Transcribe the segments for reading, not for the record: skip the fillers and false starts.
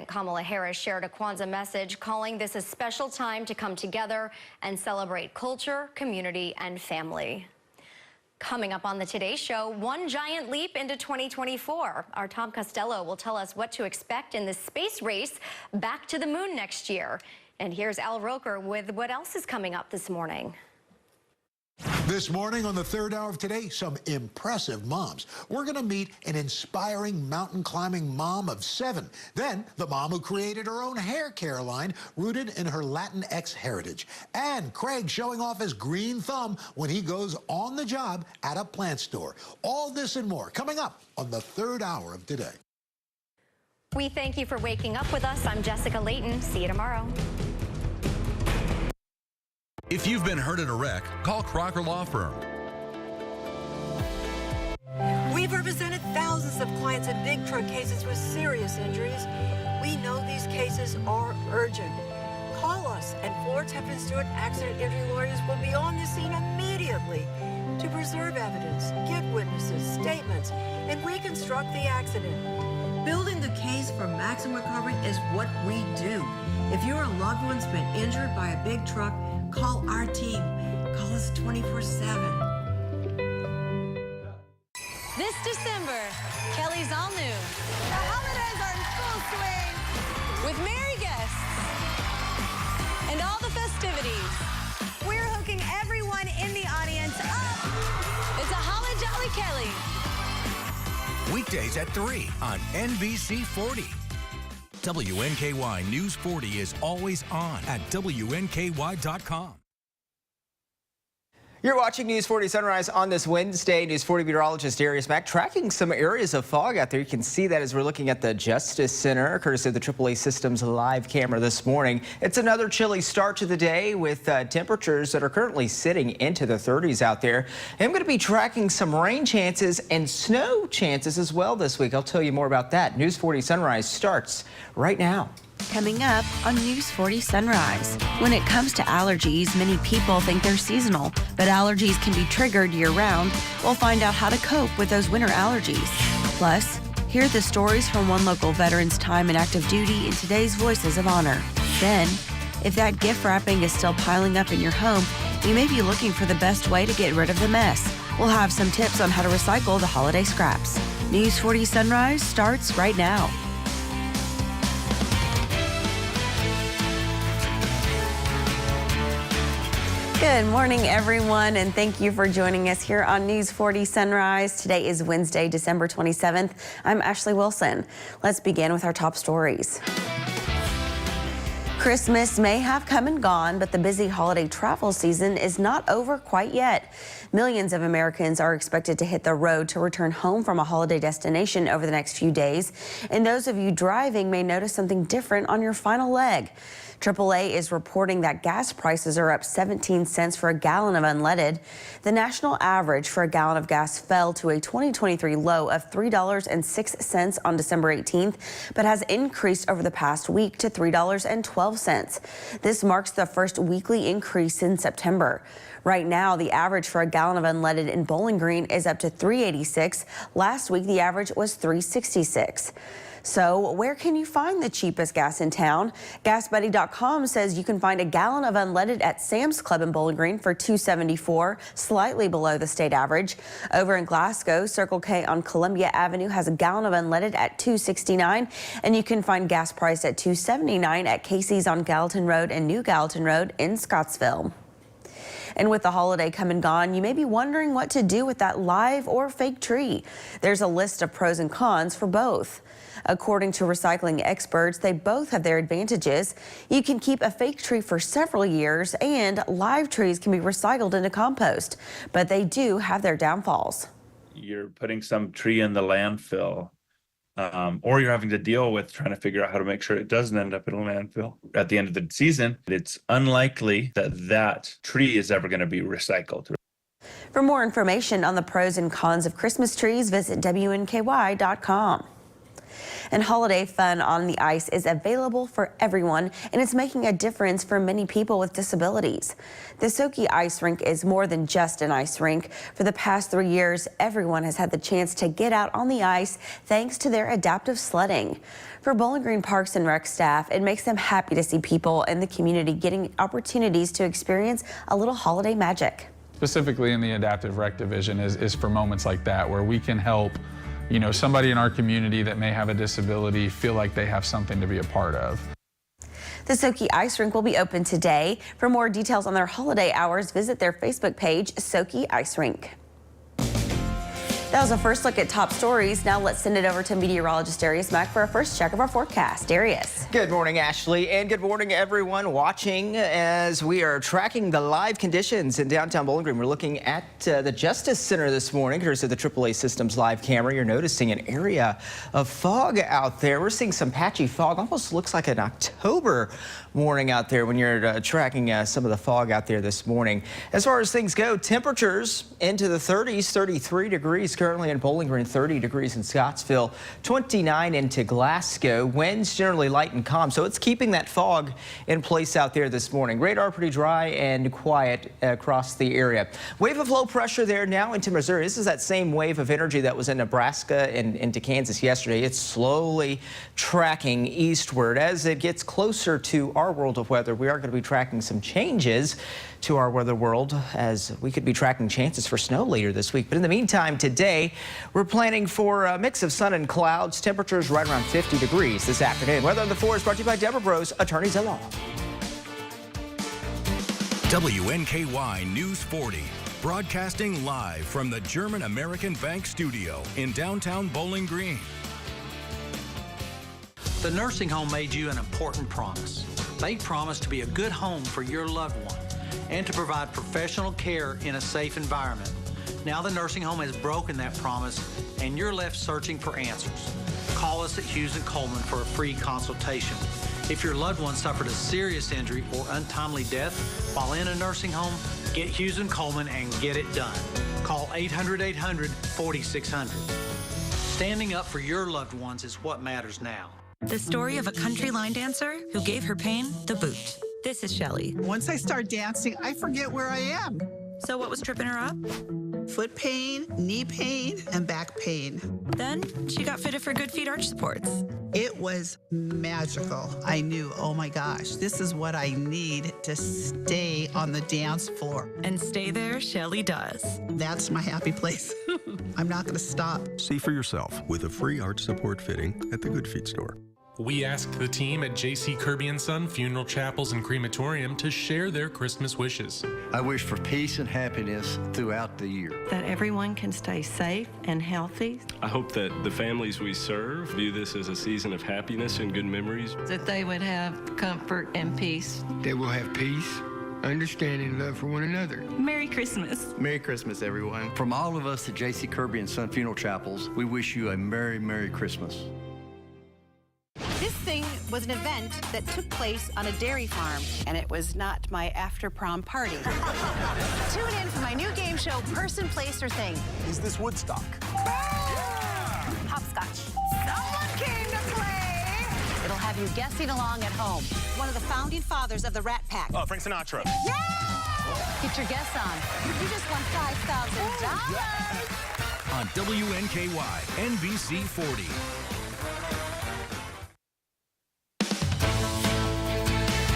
Kamala Harris shared a Kwanzaa message calling this a special time to come together and celebrate culture, community, and family. Coming up on the Today Show, one giant leap into 2024. Our Tom Costello will tell us what to expect in the space race back to the moon next year. And here's Al Roker with what else is coming up this morning. This morning on the third hour of Today, some impressive moms. We're going to meet an inspiring mountain climbing mom of 7. Then the mom who created her own hair care line rooted in her Latinx heritage. And Craig showing off his green thumb when he goes on the job at a plant store. All this and more coming up on the third hour of Today. We thank you for waking up with us. I'm Jessica Layton. See you tomorrow. If you've been hurt in a wreck, call Crocker Law Firm. We've represented thousands of clients in big truck cases with serious injuries. We know these cases are urgent. Call us, and Ford Temple Stewart accident injury lawyers will be on the scene immediately to preserve evidence, get witnesses, statements, and reconstruct the accident. Building the case for maximum recovery is what we do. If your loved one's been injured by a big truck, call our team. Call us 24/7. This December, Kelly's all new. The holidays are in full swing with merry guests and all the festivities. We're hooking everyone in the audience up. It's a Holly Jolly Kelly. Weekdays at 3 on NBC 40. WNKY News 40 is always on at WNKY.com. You're watching News 40 Sunrise on this Wednesday. News 40 meteorologist Darius Mack tracking some areas of fog out there. You can see that as we're looking at the Justice Center, courtesy of the AAA Systems live camera this morning. It's another chilly start to the day with temperatures that are currently sitting into the 30s out there. I'm going to be tracking some rain chances and snow chances as well this week. I'll tell you more about that. News 40 Sunrise starts right now. Coming up on News 40 Sunrise. When it comes to allergies, many people think they're seasonal, but allergies can be triggered year-round. We'll find out how to cope with those winter allergies. Plus, hear the stories from one local veteran's time in active duty in today's Voices of Honor. Then, if that gift wrapping is still piling up in your home, you may be looking for the best way to get rid of the mess. We'll have some tips on how to recycle the holiday scraps. News 40 Sunrise starts right now. Good morning, everyone, and thank you for joining us here on News 40 Sunrise. Today is Wednesday, December 27th. I'm Ashley Wilson. Let's begin with our top stories. Christmas may have come and gone, but the busy holiday travel season is not over quite yet. Millions of Americans are expected to hit the road to return home from a holiday destination over the next few days. And those of you driving may notice something different on your final leg. AAA is reporting that gas prices are up 17 cents for a gallon of unleaded. The national average for a gallon of gas fell to a 2023 low of $3.06 on December 18th, but has increased over the past week to $3.12. This marks the first weekly increase since September. Right now, the average for a gallon of unleaded in Bowling Green is up to $3.86. Last week, the average was $3.66. So where can you find the cheapest gas in town? GasBuddy.com says you can find a gallon of unleaded at Sam's Club in Bowling Green for $2.74, slightly below the state average. Over in Glasgow, Circle K on Columbia Avenue has a gallon of unleaded at $2.69, and you can find gas priced at $2.79 at Casey's on Gallatin Road and New Gallatin Road in Scottsville. And with the holiday come and gone, you may be wondering what to do with that live or fake tree. There's a list of pros and cons for both. According to recycling experts, they both have their advantages. You can keep a fake tree for several years, and live trees can be recycled into compost, but they do have their downfalls. You're putting some tree in the landfill, or you're having to deal with trying to figure out how to make sure it doesn't end up in a landfill. At the end of the season, it's unlikely that that tree is ever going to be recycled. For more information on the pros and cons of Christmas trees, visit WNKY.com. And holiday fun on the ice is available for everyone, and it's making a difference for many people with disabilities. The Soki Ice Rink is more than just an ice rink. For the past 3 years, everyone has had the chance to get out on the ice thanks to their adaptive sledding. For Bowling Green Parks and Rec staff, it makes them happy to see people in the community getting opportunities to experience a little holiday magic. Specifically in the adaptive rec division is for moments like that where we can help, somebody in our community that may have a disability feel like they have something to be a part of. The Soki Ice Rink will be open today. For more details on their holiday hours, visit their Facebook page, Soki Ice Rink. That was a first look at top stories. Now let's send it over to meteorologist Darius Mack for a first check of our forecast. Darius. Good morning, Ashley, and good morning, everyone watching as we are tracking the live conditions in downtown Bowling Green. We're looking at the Justice Center this morning. Here's the AAA Systems live camera. You're noticing an area of fog out there. We're seeing some patchy fog. Almost looks like an October morning out there when you're tracking some of the fog out there this morning. As far as things go, temperatures into the 30s, 33 degrees currently in Bowling Green, 30 degrees in Scottsville, 29 into Glasgow. Winds generally light and calm, so it's keeping that fog in place out there this morning. Radar pretty dry and quiet across the area. Wave of low pressure there now into Missouri. This is that same wave of energy that was in Nebraska and into Kansas yesterday. It's slowly tracking eastward. As it gets closer to our world of weather, we are going to be tracking some changes to our weather world, as we could be tracking chances for snow later this week. But in the meantime, today we're planning for a mix of sun and clouds. Temperatures right around 50 degrees this afternoon. Weather on the 4 is brought to you by Deborah Bros, attorneys at law. WNKY News 40, broadcasting live from the German American Bank studio in downtown Bowling Green. The nursing home made you an important promise. They promised to be a good home for your loved one and to provide professional care in a safe environment. Now the nursing home has broken that promise and you're left searching for answers. Call us at Hughes & Coleman for a free consultation. If your loved one suffered a serious injury or untimely death while in a nursing home, get Hughes & Coleman and get it done. Call 800-800-4600. Standing up for your loved ones is what matters now. The story of a country line dancer who gave her pain the boot. This is Shelley. Once I start dancing, I forget where I am. So what was tripping her up? Foot pain, knee pain, and back pain. Then she got fitted for Good Feet arch supports. It was magical. I knew, oh my gosh, this is what I need to stay on the dance floor. And stay there, Shelley does. That's my happy place. I'm not going to stop. See for yourself with a free arch support fitting at the Good Feet store. We asked the team at J.C. Kirby & Son Funeral Chapels and Crematorium to share their Christmas wishes. I wish for peace and happiness throughout the year. That everyone can stay safe and healthy. I hope that the families we serve view this as a season of happiness and good memories. That they would have comfort and peace. They will have peace, understanding, love for one another. Merry Christmas. Merry Christmas, everyone. From all of us at J.C. Kirby & Son Funeral Chapels, we wish you a Merry, Merry Christmas. This thing was an event that took place on a dairy farm, and it was not my after-prom party. Tune in for my new game show, Person, Place, or Thing. Is this Woodstock? Yeah! Hopscotch. Someone came to play. It'll have you guessing along at home. One of the founding fathers of the Rat Pack. Oh, Frank Sinatra. Yeah! Get your guess on. You just won $5,000. On WNKY, NBC 40.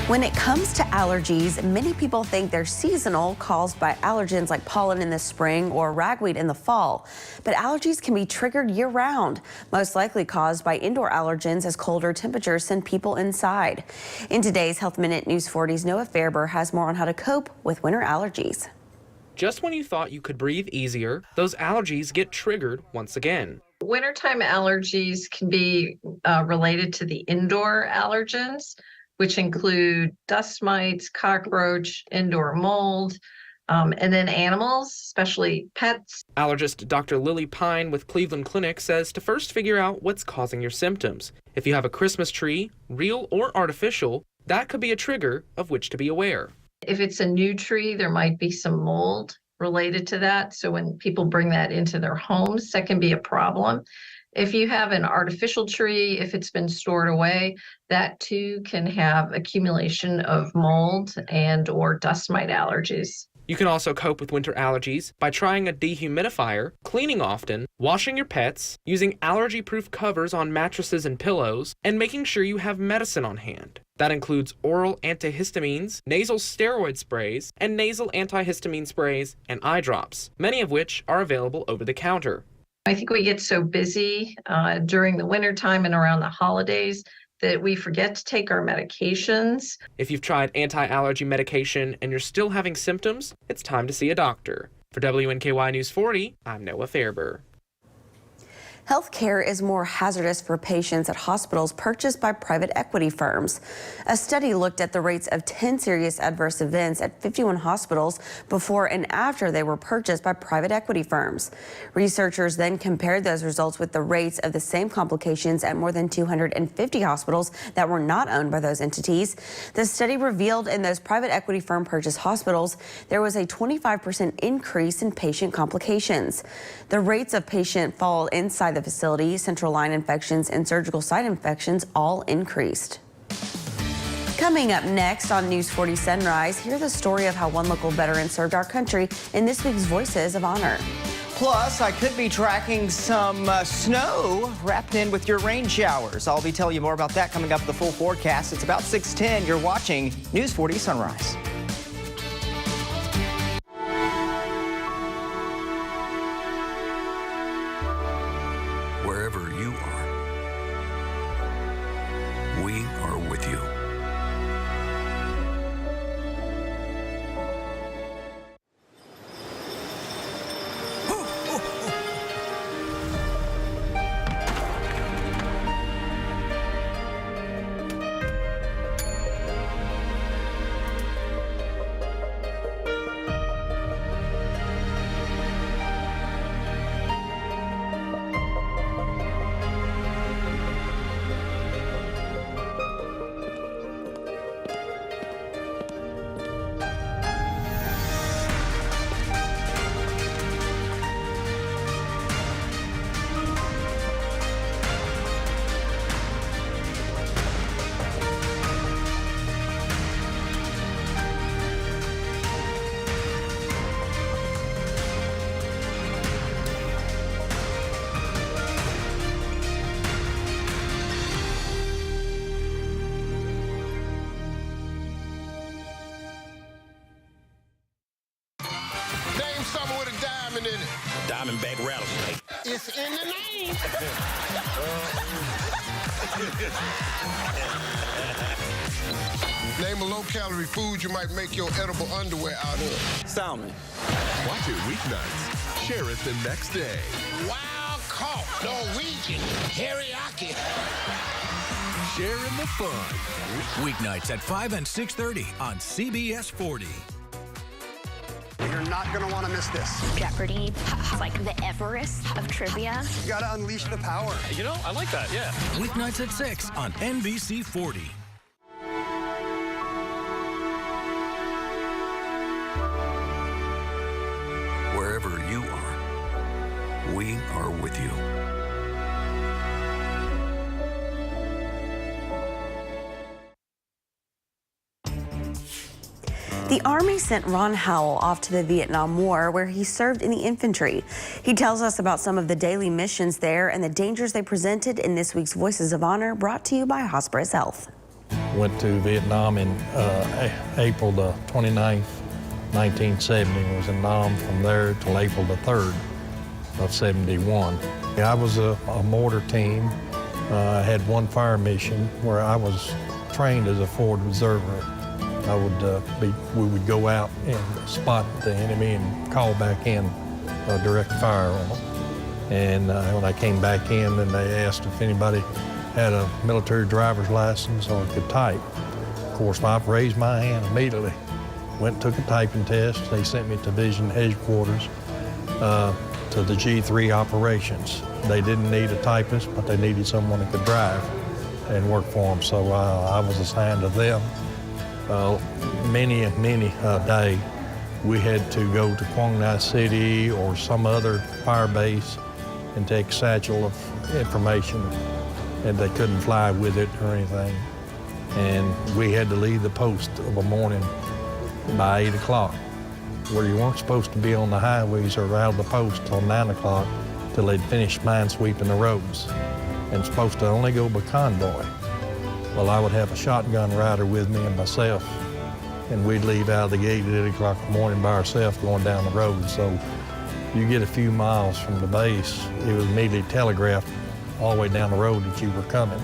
When it comes to allergies, many people think they're seasonal, caused by allergens like pollen in the spring or ragweed in the fall. But allergies can be triggered year-round, most likely caused by indoor allergens as colder temperatures send people inside. In today's Health Minute, News 40's Noah Fairber has more on how to cope with winter allergies. Just when you thought you could breathe easier, those allergies get triggered once again. Wintertime allergies can be related to the indoor allergens, which include dust mites, cockroach, indoor mold, and then animals, especially pets. Allergist Dr. Lily Pine with Cleveland Clinic says to first figure out what's causing your symptoms. If you have a Christmas tree, real or artificial, that could be a trigger of which to be aware. If it's a new tree, there might be some mold related to that. So when people bring that into their homes, that can be a problem. If you have an artificial tree, if it's been stored away, that too can have accumulation of mold and or dust mite allergies. You can also cope with winter allergies by trying a dehumidifier, cleaning often, washing your pets, using allergy-proof covers on mattresses and pillows, and making sure you have medicine on hand. That includes oral antihistamines, nasal steroid sprays, and nasal antihistamine sprays and eye drops, many of which are available over the counter. I think we get so busy during the wintertime and around the holidays that we forget to take our medications. If you've tried anti-allergy medication and you're still having symptoms, it's time to see a doctor. For WNKY News 40, I'm Noah Fairber. Healthcare is more hazardous for patients at hospitals purchased by private equity firms. A study looked at the rates of 10 serious adverse events at 51 hospitals before and after they were purchased by private equity firms. Researchers then compared those results with the rates of the same complications at more than 250 hospitals that were not owned by those entities. The study revealed in those private equity firm purchased hospitals, there was a 25% increase in patient complications. The rates of patient fall inside the facility, central line infections, and surgical site infections all increased. Coming up next on News 40 Sunrise, hear the story of how one local veteran served our country in this week's Voices of Honor. Plus, I could be tracking some snow wrapped in with your rain showers. I'll be telling you more about that coming up with the full forecast. It's about 6:10. You're watching News 40 Sunrise. Wherever you are, we are with you. Something with a diamond in it. Diamondback rattlesnake. It's in the name. Name a low-calorie food you might make your edible underwear out of. Salmon. Watch it weeknights. Share it the next day. Wild caught Norwegian teriyaki. Sharing the fun. Weeknights at 5 and 6:30 on CBS 40. You're not going to want to miss this. Jeopardy, like the Everest of trivia. You got to unleash the power. You know, I like that, yeah. Weeknights at 6 on NBC 40. Wherever you are, we are with you. The Army sent Ron Howell off to the Vietnam War, where he served in the infantry. He tells us about some of the daily missions there and the dangers they presented in this week's Voices of Honor, brought to you by Hospice Health. Went to Vietnam in April the 29th, 1970. Was in Nam from there till April the 3rd of 71. I was a mortar team. I had one fire mission where I was trained as a forward observer. We would go out and spot the enemy and call back in direct fire on them. And when I came back in, then they asked if anybody had a military driver's license or could type. Of course, I raised my hand immediately. Went and took a typing test. They sent me to Division Headquarters to the G3 operations. They didn't need a typist, but they needed someone that could drive and work for them. So I was assigned to them. Many a day we had to go to Quang Ngai City or some other fire base and take a satchel of information, and they couldn't fly with it or anything. And we had to leave the post of a morning by 8 o'clock, where you weren't supposed to be on the highways or out of the post till 9 o'clock till they'd finished mine sweeping the roads, and supposed to only go by convoy. Well, I would have a shotgun rider with me and myself, and we'd leave out of the gate at 8 o'clock in the morning by ourselves going down the road. So you get a few miles from the base, it was immediately telegraphed all the way down the road that you were coming,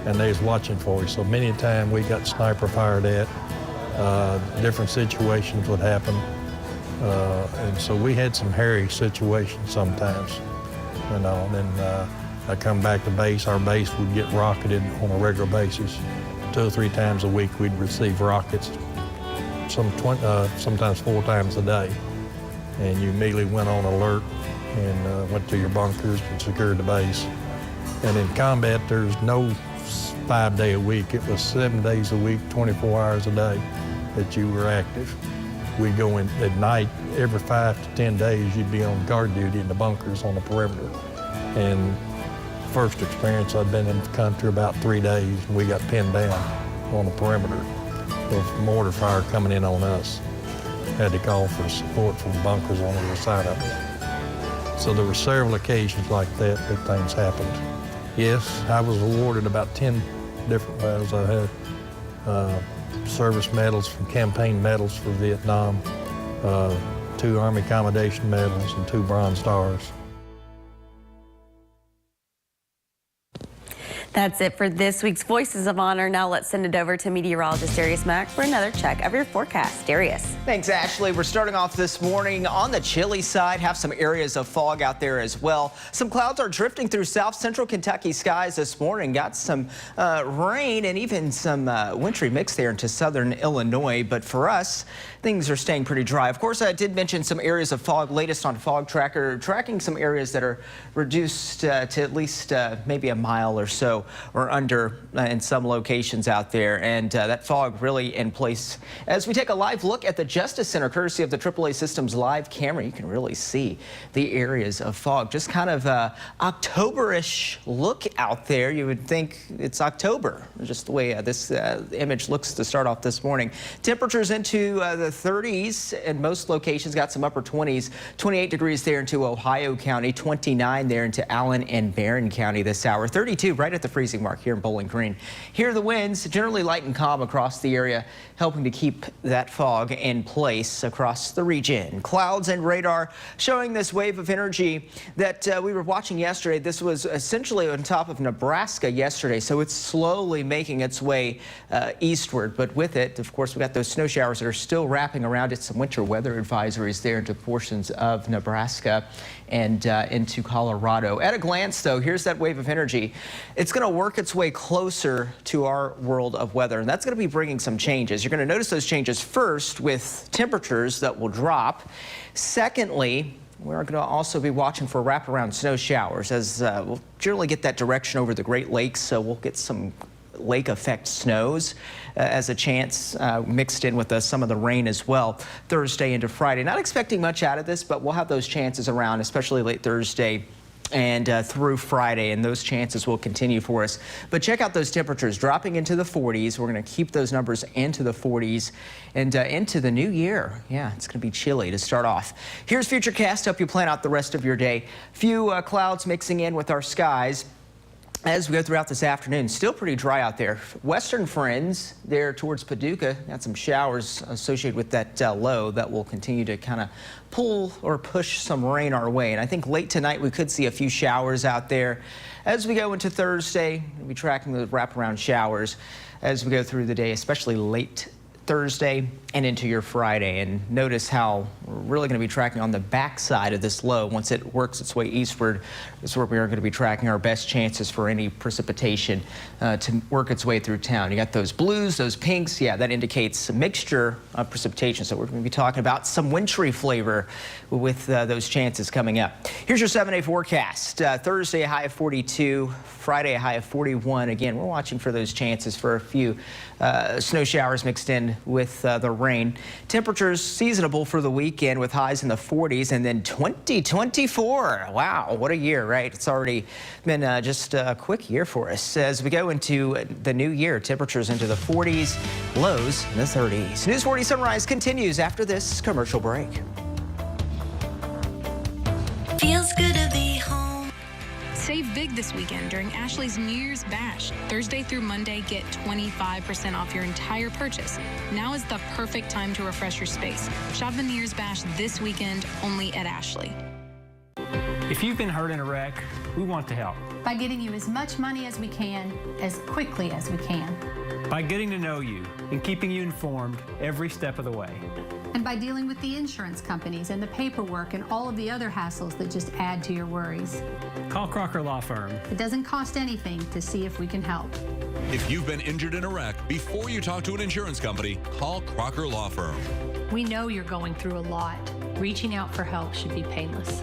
and they was watching for you. So many a time we got sniper fired at, different situations would happen, and so we had some hairy situations sometimes, you know. And then I come back to base, our base would get rocketed on a regular basis. 2 or 3 times a week we'd receive rockets, sometimes 4 times a day. And you immediately went on alert and went to your bunkers and secured the base. And in combat, there's no 5 day a week. It was 7 days a week, 24 hours a day that you were active. We'd go in at night, every 5 to 10 days, you'd be on guard duty in the bunkers on the perimeter. And first experience, I'd been in the country about 3 days, and we got pinned down on the perimeter with mortar fire coming in on us. Had to call for support from the bunkers on the other side of it. So there were several occasions like that things happened. Yes, I was awarded about 10 different medals. I had service medals from campaign medals for Vietnam, 2 Army Commendation medals, and 2 Bronze Stars. That's it for this week's Voices of Honor. Now let's send it over to meteorologist Darius Mack for another check of your forecast. Darius. Thanks, Ashley. We're starting off this morning on the chilly side. Have some areas of fog out there as well. Some clouds are drifting through south central Kentucky skies this morning. Got some rain and even some wintry mix there into southern Illinois. But for us, things are staying pretty dry. Of course, I did mention some areas of fog. Latest on Fog Tracker, tracking some areas that are reduced to at least maybe a mile or so or under in some locations out there. And that fog really in place. As we take a live look at the Justice Center, courtesy of the AAA Systems live camera, you can really see the areas of fog. Just kind of October-ish look out there. You would think it's October, just the way this image looks to start off this morning. Temperatures into the 30s in most locations, got some upper 20s, 28 degrees there into Ohio County, 29 there into Allen and Barron County this hour, 32 right at the freezing mark here in Bowling Green. Here are the winds, generally light and calm across the area, helping to keep that fog in place across the region. Clouds and radar showing this wave of energy that we were watching yesterday. This was essentially on top of Nebraska yesterday, so it's slowly making its way eastward. But with it, of course, we got those snow showers that are still wrapping around it. Some winter weather advisories there into portions of Nebraska and into Colorado. At a glance, though, here's that wave of energy. It's going to work its way closer to our world of weather, and that's going to be bringing some changes. You're going to notice those changes first with temperatures that will drop. Secondly, we're going to also be watching for wraparound snow showers, as we'll generally get that direction over the Great Lakes, so we'll get some lake effect snows as a chance mixed in with some of the rain as well Thursday into Friday. Not expecting much out of this, but we'll have those chances around, especially late Thursday and through Friday, and those chances will continue for us. But check out those temperatures dropping into the 40s. We're going to keep those numbers into the 40s and into the new year. Yeah, it's going to be chilly to start off. Here's Futurecast. Help you plan out the rest of your day. Few clouds mixing in with our skies as we go throughout this afternoon. Still pretty dry out there. Western friends there towards Paducah, got some showers associated with that low that will continue to kind of pull or push some rain our way. And I think late tonight we could see a few showers out there. As we go into Thursday, we'll be tracking the wraparound showers as we go through the day, especially late Thursday and into your Friday. And notice how we're really going to be tracking on the backside of this low. Once it works its way eastward, this is where we are going to be tracking our best chances for any precipitation to work its way through town. You got those blues, those pinks. Yeah, that indicates a mixture of precipitation. So we're going to be talking about some wintry flavor with those chances coming up. Here's your 7-day forecast. Thursday, a high of 42. Friday, a high of 41. Again, we're watching for those chances for a few snow showers mixed in in with the rain. Temperatures seasonable for the weekend with highs in the 40s, and then 2024. Wow, what a year, right? It's already been just a quick year for us. As we go into the new year, temperatures into the 40s, lows in the 30s. News 40 Sunrise continues after this commercial break. Feels good to be home. Save big this weekend during Ashley's New Year's Bash. Thursday through Monday, get 25% off your entire purchase. Now is the perfect time to refresh your space. Shop the New Year's Bash this weekend only at Ashley. If you've been hurt in a wreck, we want to help. By getting you as much money as we can, as quickly as we can. By getting to know you and keeping you informed every step of the way. And by dealing with the insurance companies and the paperwork and all of the other hassles that just add to your worries. Call Crocker Law Firm. It doesn't cost anything to see if we can help. If you've been injured in a wreck, before you talk to an insurance company, call Crocker Law Firm. We know you're going through a lot. Reaching out for help should be painless.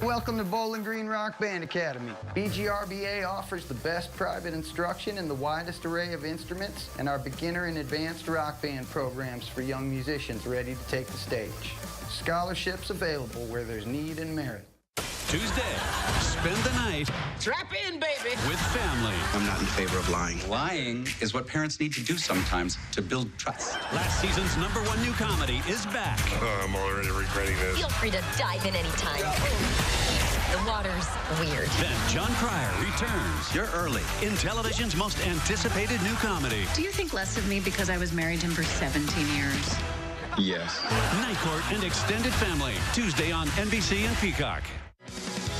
Welcome to Bowling Green Rock Band Academy. BGRBA offers the best private instruction and the widest array of instruments, and our beginner and advanced rock band programs for young musicians ready to take the stage. Scholarships available where there's need and merit. Tuesday, spend the night. Strap in, baby. With family. I'm not in favor of lying. Lying is what parents need to do sometimes to build trust. Last season's #1 new comedy is back. Oh, I'm already regretting this. Feel free to dive in anytime. The water's weird. Then John Cryer returns. You're early in television's most anticipated new comedy. Do you think less of me because I was married to him for 17 years? Yes. Night Court and Extended Family. Tuesday on NBC and Peacock.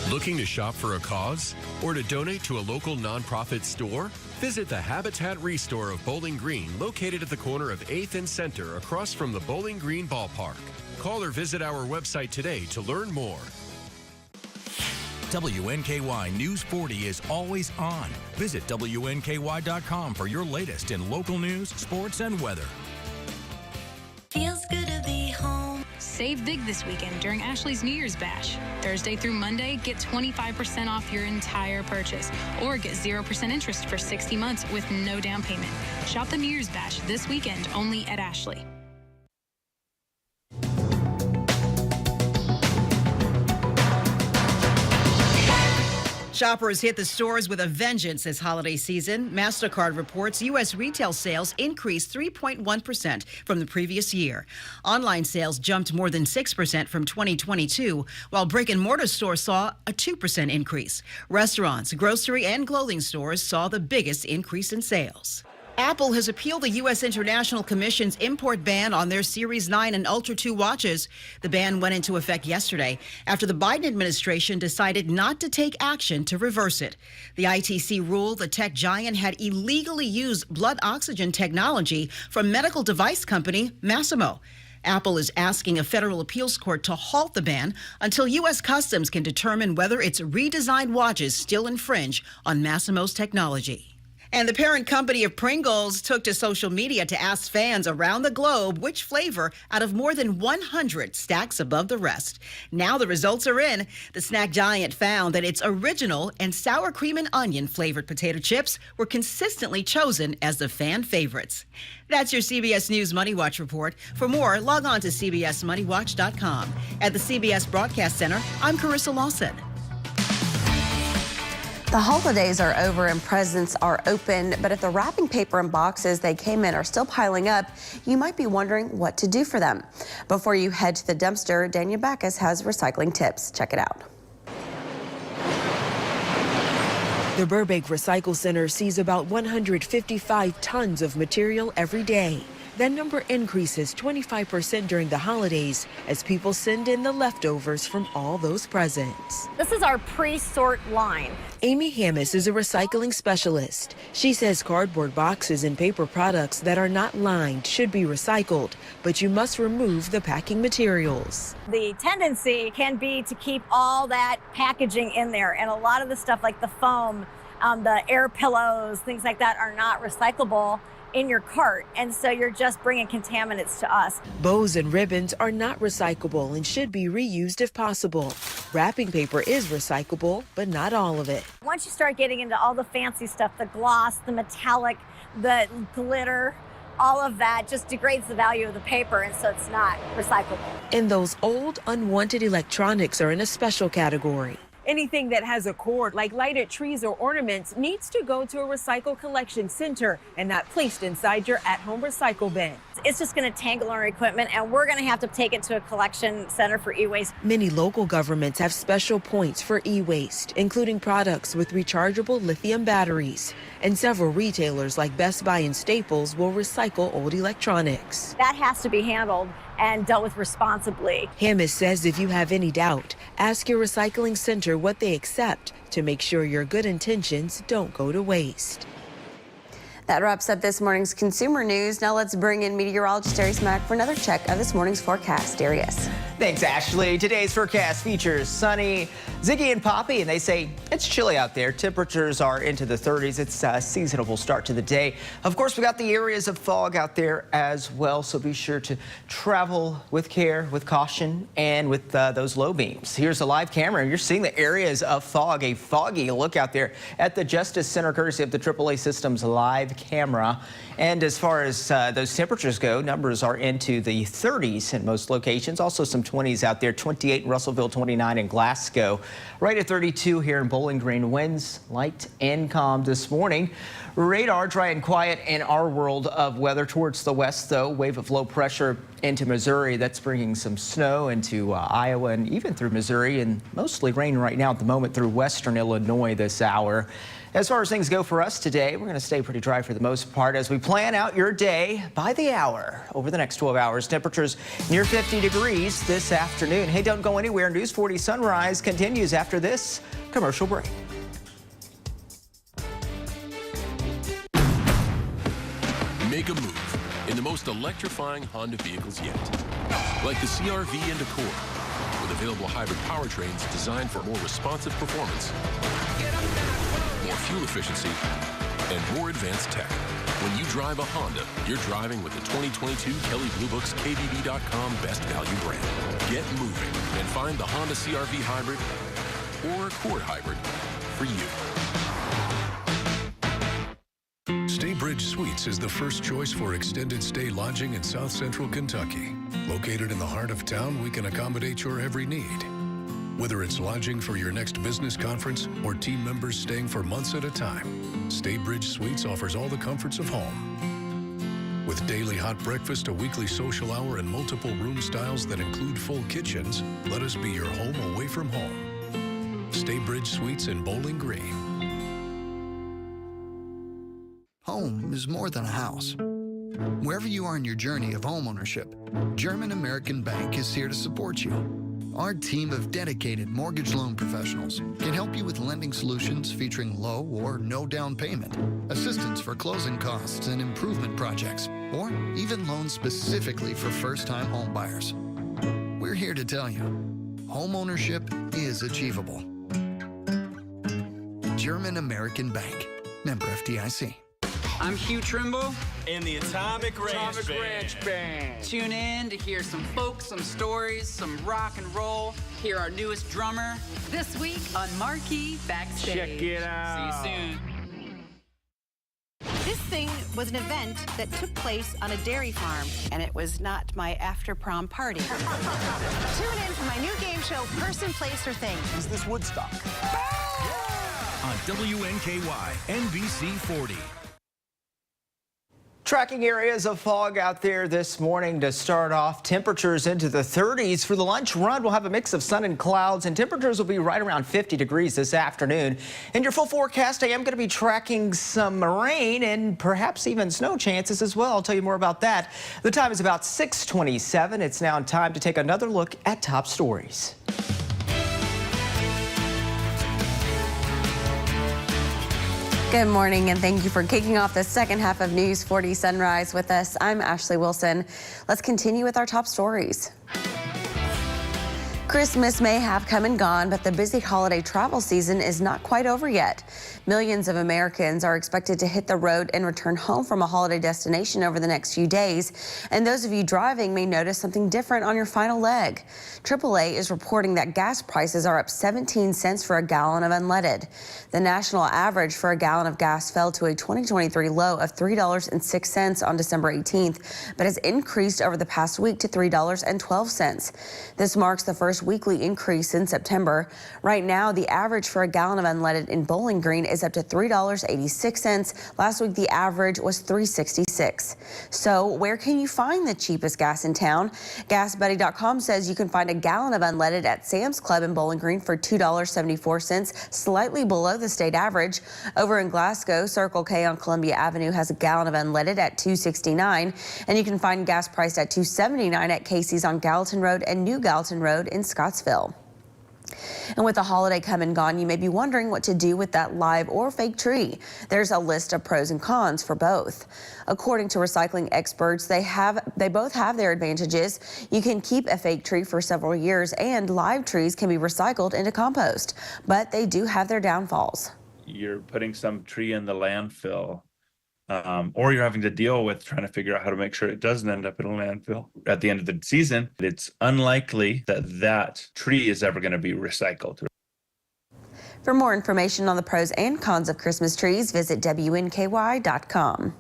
Looking to shop for a cause or to donate to a local nonprofit store? Visit the Habitat Restore of Bowling Green, located at the corner of 8th and Center across from the Bowling Green Ballpark. Call or visit our website today to learn more. WNKY News 40 is always on. Visit WNKY.com for your latest in local news, sports, and weather. Feels good to be home. Save big this weekend during Ashley's New Year's Bash. Thursday through Monday, get 25% off your entire purchase or get 0% interest for 60 months with no down payment. Shop the New Year's Bash this weekend only at Ashley. Shoppers hit the stores with a vengeance this holiday season. MasterCard reports U.S. retail sales increased 3.1% from the previous year. Online sales jumped more than 6% from 2022, while brick-and-mortar stores saw a 2% increase. Restaurants, grocery, and clothing stores saw the biggest increase in sales. Apple has appealed the U.S. International Commission's import ban on their Series 9 and Ultra 2 watches. The ban went into effect yesterday after the Biden administration decided not to take action to reverse it. The ITC ruled the tech giant had illegally used blood oxygen technology from medical device company Masimo. Apple is asking a federal appeals court to halt the ban until U.S. Customs can determine whether its redesigned watches still infringe on Masimo's technology. And the parent company of Pringles took to social media to ask fans around the globe which flavor out of more than 100 stacks above the rest. Now the results are in. The snack giant found that its original and sour cream and onion flavored potato chips were consistently chosen as the fan favorites. That's your CBS News Money Watch report. For more, log on to cbsmoneywatch.com. At the CBS Broadcast Center, I'm Carissa Lawson. The holidays are over and presents are open, but if the wrapping paper and boxes they came in are still piling up, you might be wondering what to do for them. Before you head to the dumpster, Daniel Backus has recycling tips. Check it out. The Burbank Recycle Center sees about 155 tons of material every day. That number increases 25% during the holidays as people send in the leftovers from all those presents. This is our pre-sort line. Amy Hammis is a recycling specialist. She says cardboard boxes and paper products that are not lined should be recycled, but you must remove the packing materials. The tendency can be to keep all that packaging in there, and a lot of the stuff like the foam, the air pillows, things like that are not recyclable in your cart, and so you're just bringing contaminants to us. Bows and ribbons are not recyclable and should be reused if possible. Wrapping paper is recyclable, but not all of it. Once you start getting into all the fancy stuff, the gloss, the metallic, the glitter, all of that just degrades the value of the paper, and so it's not recyclable. And those old, unwanted electronics are in a special category. Anything that has a cord, like lighted trees or ornaments, needs to go to a recycle collection center and not placed inside your at-home recycle bin. It's just going to tangle our equipment, and we're going to have to take it to a collection center for e-waste. Many local governments have special points for e-waste, including products with rechargeable lithium batteries. And several retailers like Best Buy and Staples will recycle old electronics. That has to be handled and dealt with responsibly. Hammis says if you have any doubt, ask your recycling center what they accept to make sure your good intentions don't go to waste. That wraps up this morning's consumer news. Now let's bring in meteorologist Darius Mack for another check of this morning's forecast. Darius. Thanks, Ashley. Today's forecast features sunny, Ziggy and Poppy, and they say it's chilly out there. Temperatures are into the 30s. It's a seasonable start to the day. Of course, we got the areas of fog out there as well, so be sure to travel with care, with caution, and with those low beams. Here's a live camera. You're seeing the areas of fog, a foggy look out there at the Justice Center, courtesy of the AAA Systems live camera. And as far as those temperatures go, numbers are into the 30s in most locations. Also some 20s out there, 28 in Russellville, 29 in Glasgow. Right at 32 here in Bowling Green. Winds light and calm this morning. Radar dry and quiet in our world of weather. Towards the west, though, wave of low pressure into Missouri. That's bringing some snow into Iowa and even through Missouri, and mostly rain right now at the moment through western Illinois this hour. As far as things go for us today, we're going to stay pretty dry for the most part as we plan out your day by the hour. Over the next 12 hours, temperatures near 50 degrees this afternoon. Hey, don't go anywhere. News 40 Sunrise continues after this commercial break. Make a move in the most electrifying Honda vehicles yet. Like the CR-V and Accord, with available hybrid powertrains designed for more responsive performance, more fuel efficiency, and more advanced tech. When you drive a Honda, you're driving with the 2022 Kelley Blue Book's KBB.com Best Value brand. Get moving and find the Honda CR-V Hybrid or Accord Hybrid for you. Staybridge Suites is the first choice for extended stay lodging in South Central Kentucky. Located in the heart of town, we can accommodate your every need. Whether it's lodging for your next business conference or team members staying for months at a time, Staybridge Suites offers all the comforts of home. With daily hot breakfast, a weekly social hour, and multiple room styles that include full kitchens, let us be your home away from home. Staybridge Suites in Bowling Green. Home is more than a house. Wherever you are in your journey of homeownership, German American Bank is here to support you. Our team of dedicated mortgage loan professionals can help you with lending solutions featuring low or no down payment, assistance for closing costs and improvement projects, or even loans specifically for first-time home buyers. We're here to tell you, homeownership is achievable. German American Bank, member FDIC. I'm Hugh Trimble in the Atomic Ranch Band. Tune in to hear some folk, some stories, some rock and roll. Hear our newest drummer This week on Marquee Backstage. Check it out. See you soon. This thing was an event that took place on a dairy farm, and it was not my after-prom party. Tune in for my new game show, Person, Place, or Thing. Is this Woodstock? On WNKY, NBC 40. Tracking areas of fog out there this morning to start off. Temperatures into the 30s. For the lunch run, we'll have a mix of sun and clouds, and temperatures will be right around 50 degrees this afternoon. In your full forecast, I am going to be tracking some rain and perhaps even snow chances as well. I'll tell you more about that. The time is about 6:27. It's now time to take another look at top stories. Good morning, and thank you for kicking off the second half of News 40 Sunrise with us. I'm Ashley Wilson. Let's continue with our top stories. Christmas may have come and gone, but the busy holiday travel season is not quite over yet. Millions of Americans are expected to hit the road and return home from a holiday destination over the next few days. And those of you driving may notice something different on your final leg. AAA is reporting that gas prices are up 17 cents for a gallon of unleaded. The national average for a gallon of gas fell to a 2023 low of $3.06 on December 18th, but has increased over the past week to $3.12. This marks the first weekly increase in September. Right now, the average for a gallon of unleaded in Bowling Green is up to $3.86. Last week, the average was $3.66. So where can you find the cheapest gas in town? GasBuddy.com says you can find a gallon of unleaded at Sam's Club in Bowling Green for $2.74, slightly below the state average. Over in Glasgow, Circle K on Columbia Avenue has a gallon of unleaded at $2.69, and you can find gas priced at $2.79 at Casey's on Gallatin Road and New Gallatin Road in Scottsville. And with the holiday come and gone, you may be wondering what to do with that live or fake tree. There's a list of pros and cons for both. According to recycling experts, they both have their advantages. You can keep a fake tree for several years, and live trees can be recycled into compost, but they do have their downfalls. You're putting some tree in the landfill, or you're having to deal with trying to figure out how to make sure it doesn't end up in a landfill at the end of the season. It's unlikely that that tree is ever going to be recycled. For more information on the pros and cons of Christmas trees, visit WNKY.com.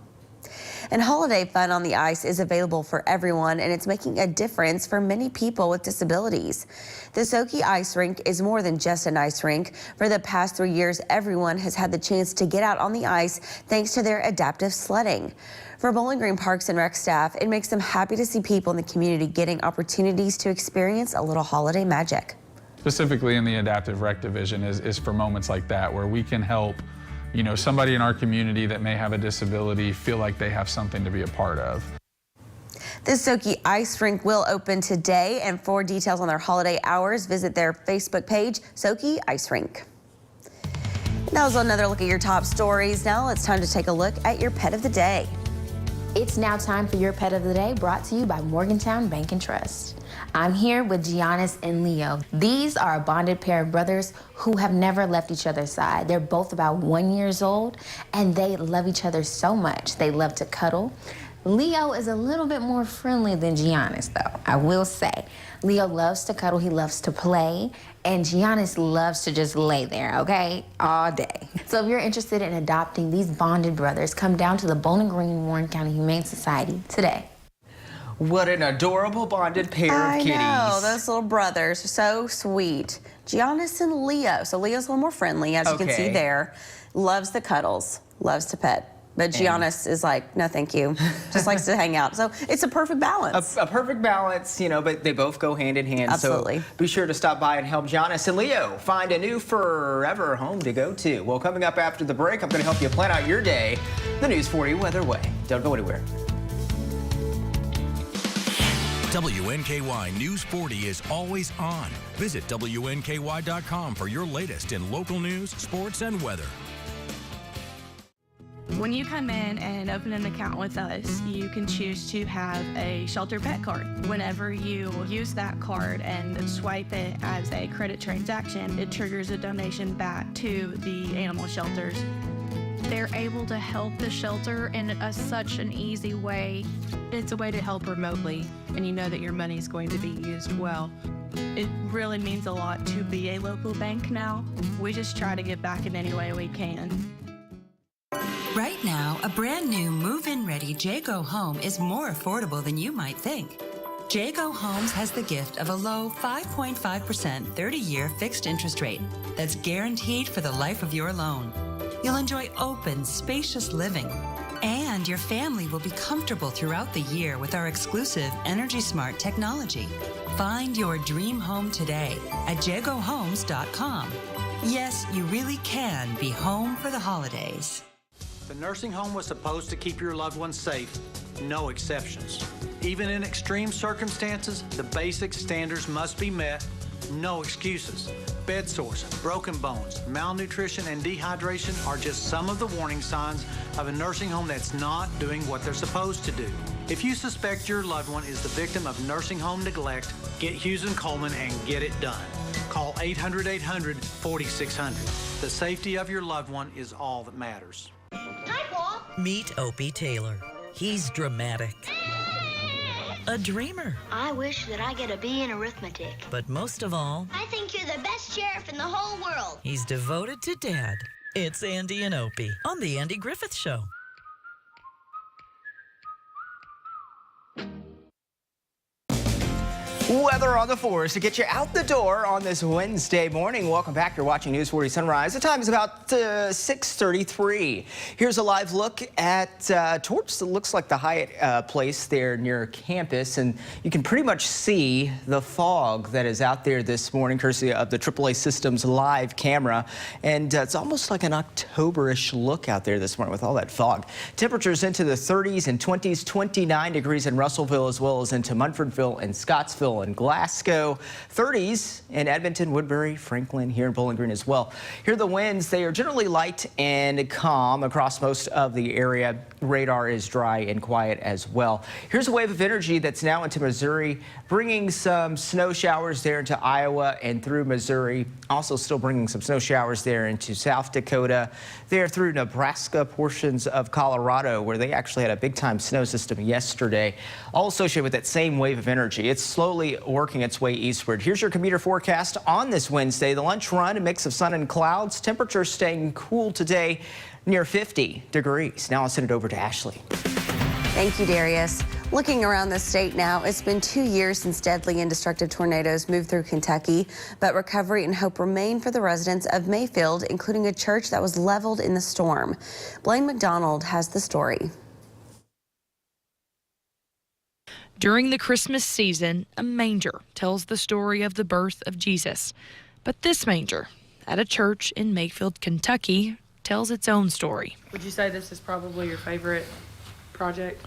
And holiday fun on the ice is available for everyone, and it's making a difference for many people with disabilities. The Soki Ice Rink is more than just an ice rink. For the past 3 years, everyone has had the chance to get out on the ice thanks to their adaptive sledding. For Bowling Green Parks and Rec staff, it makes them happy to see people in the community getting opportunities to experience a little holiday magic. Specifically in the adaptive rec division is for moments like that where we can help somebody in our community that may have a disability feel like they have something to be a part of. The Soki Ice Rink will open today, and for details on their holiday hours, visit their Facebook page, Soki Ice Rink. That was another look at your top stories. Now it's time to take a look at your pet of the day. It's now time for your pet of the day, brought to you by Morgantown Bank and Trust. I'm here with Giannis and Leo. These are a bonded pair of brothers who have never left each other's side. They're both about 1 year old, and they love each other so much. They love to cuddle. Leo is a little bit more friendly than Giannis, though, I will say. Leo loves to cuddle, he loves to play, and Giannis loves to just lay there, okay, all day. So if you're interested in adopting these bonded brothers, come down to the Bowling Green Warren County Humane Society today. What an adorable bonded pair of kitties. I know, those little brothers are so sweet. Giannis and Leo. So Leo's a little more friendly, as you can see there. Loves the cuddles, loves to pet. But Giannis is like, no, thank you. Just likes to hang out. So it's a perfect balance. A perfect balance, but they both go hand in hand. Absolutely. So be sure to stop by and help Giannis and Leo find a new forever home to go to. Well, coming up after the break, I'm going to help you plan out your day the News 40 Weather Way. Don't go anywhere. WNKY News 40 is always on. Visit WNKY.com for your latest in local news, sports, and weather. When you come in and open an account with us, you can choose to have a shelter pet card. Whenever you use that card and swipe it as a credit transaction, it triggers a donation back to the animal shelters. They're able to help the shelter in such an easy way. It's a way to help remotely, and you know that your money is going to be used well. It really means a lot to be a local bank now. We just try to give back in any way we can. Right now, a brand new move-in ready Jayco home is more affordable than you might think. Jayco Homes has the gift of a low 5.5% 30-year fixed interest rate that's guaranteed for the life of your loan. You'll enjoy open, spacious living, and your family will be comfortable throughout the year with our exclusive Energy Smart technology. Find your dream home today at JaycoHomes.com. Yes, you really can be home for the holidays. The nursing home was supposed to keep your loved ones safe, no exceptions. Even in extreme circumstances, the basic standards must be met, no excuses. Bed sores, broken bones, malnutrition, and dehydration are just some of the warning signs of a nursing home that's not doing what they're supposed to do. If you suspect your loved one is the victim of nursing home neglect, get Hughes & Coleman and get it done. Call 800-800-4600. The safety of your loved one is all that matters. Hi, Paul. Meet Opie Taylor. He's dramatic. A dreamer. I wish that I get a B in arithmetic. But most of all, I think you're the best sheriff in the whole world. he's devoted to Dad. It's Andy and Opie on The Andy Griffith Show. Weather on the 4s to get you out the door on this Wednesday morning. Welcome back. You're watching News 40 Sunrise. The time is about 6:33. Here's a live look at towards, it looks like the Hyatt place there near campus. And you can pretty much see the fog that is out there this morning, courtesy of the AAA Systems live camera. And it's almost like an October-ish look out there this morning with all that fog. Temperatures into the 30s and 20s, 29 degrees in Russellville, as well as into Munfordville and Scottsville and Glasgow. 30s in Edmonton, Woodbury, Franklin, here in Bowling Green as well. Here are the winds. They are generally light and calm across most of the area. Radar is dry and quiet as well. Here's a wave of energy that's now into Missouri, bringing some snow showers there into Iowa and through Missouri. Also still bringing some snow showers there into South Dakota, there through Nebraska, portions of Colorado, where they actually had a big time snow system yesterday, all associated with that same wave of energy. It's slowly working its way eastward. Here's your commuter forecast on this Wednesday. The lunch run, a mix of sun and clouds. Temperatures staying cool today, near 50 degrees. Now I'll send it over to Ashley. Thank you, Darius. Looking around the state now, it's been 2 years since deadly and destructive tornadoes moved through Kentucky, but recovery and hope remain for the residents of Mayfield, including a church that was leveled in the storm. Blaine McDonald has the story. During the Christmas season, a manger tells the story of the birth of Jesus. But this manger, at a church in Mayfield, Kentucky, tells its own story. Would you say this is probably your favorite project?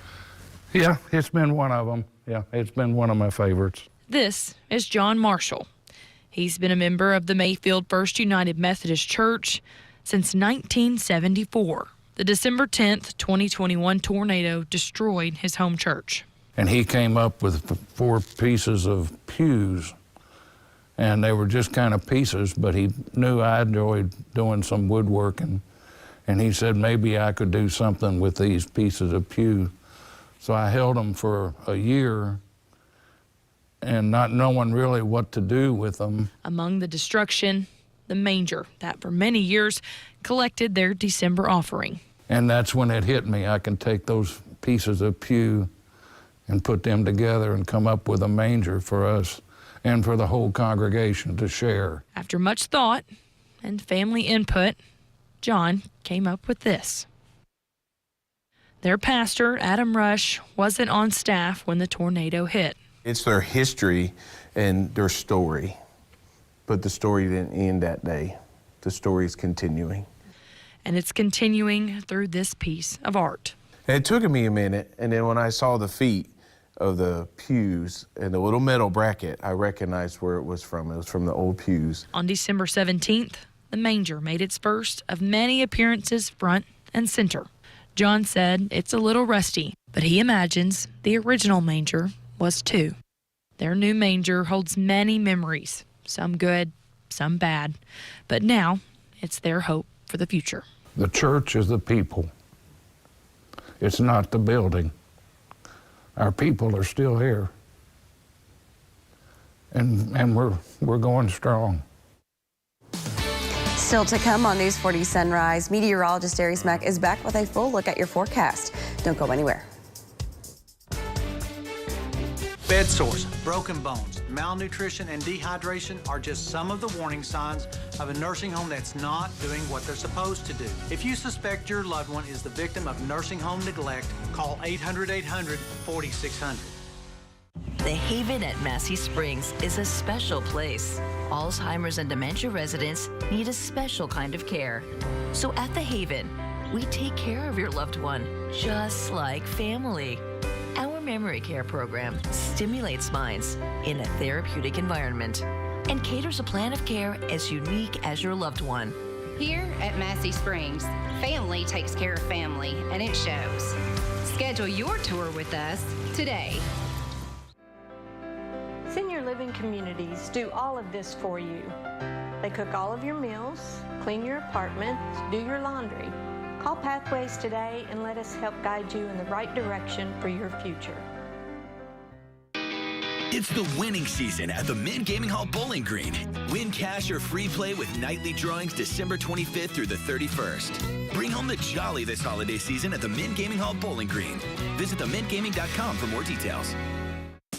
Yeah, it's been one of them. Yeah, it's been one of my favorites. This is John Marshall. He's been a member of the Mayfield First United Methodist Church since 1974. The December 10th, 2021 tornado destroyed his home church. And he came up with 4 pieces of pews, and they were just kind of pieces, but he knew I enjoyed doing some woodworking, and he said maybe I could do something with these pieces of pew. So I held them for a year, and not knowing really what to do with them. Among the destruction, the manger that for many years collected their December offering. And that's when it hit me. I can take those pieces of pew and put them together and come up with a manger for us and for the whole congregation to share. After much thought and family input, John came up with this. Their pastor, Adam Rush, wasn't on staff when the tornado hit. It's their history and their story, but the story didn't end that day. The story is continuing. And it's continuing through this piece of art. And it took me a minute, and then when I saw the feet of the pews and the little metal bracket, I recognized where it was from. It was from the old pews. On December 17th, the manger made its first of many appearances front and center. John said it's a little rusty, but he imagines the original manger was too. Their new manger holds many memories, some good, some bad, but now it's their hope for the future. The church is the people. It's not the building. Our people are still here, and we're going strong. Still to come on News 40 Sunrise, meteorologist Darius Mack is back with a full look at your forecast. Don't go anywhere. Bed sores, broken bones, malnutrition, and dehydration are just some of the warning signs of a nursing home that's not doing what they're supposed to do. If you suspect your loved one is the victim of nursing home neglect, call 800-800-4600. The Haven at Massey Springs is a special place. Alzheimer's and dementia residents need a special kind of care. So at the Haven, we take care of your loved one just like family. Our memory care program stimulates minds in a therapeutic environment and caters a plan of care as unique as your loved one. Here at Massey Springs, Family takes care of family, and it shows. Schedule your tour with us today. Senior living communities do all of this for you. They cook all of your meals, clean your apartment, do your laundry. Call Pathways today and let us help guide you in the right direction for your future. It's the winning season at the Mint Gaming Hall Bowling Green. Win cash or free play with nightly drawings December 25th through the 31st. Bring home the jolly this holiday season at the Mint Gaming Hall Bowling Green. Visit themintgaming.com for more details.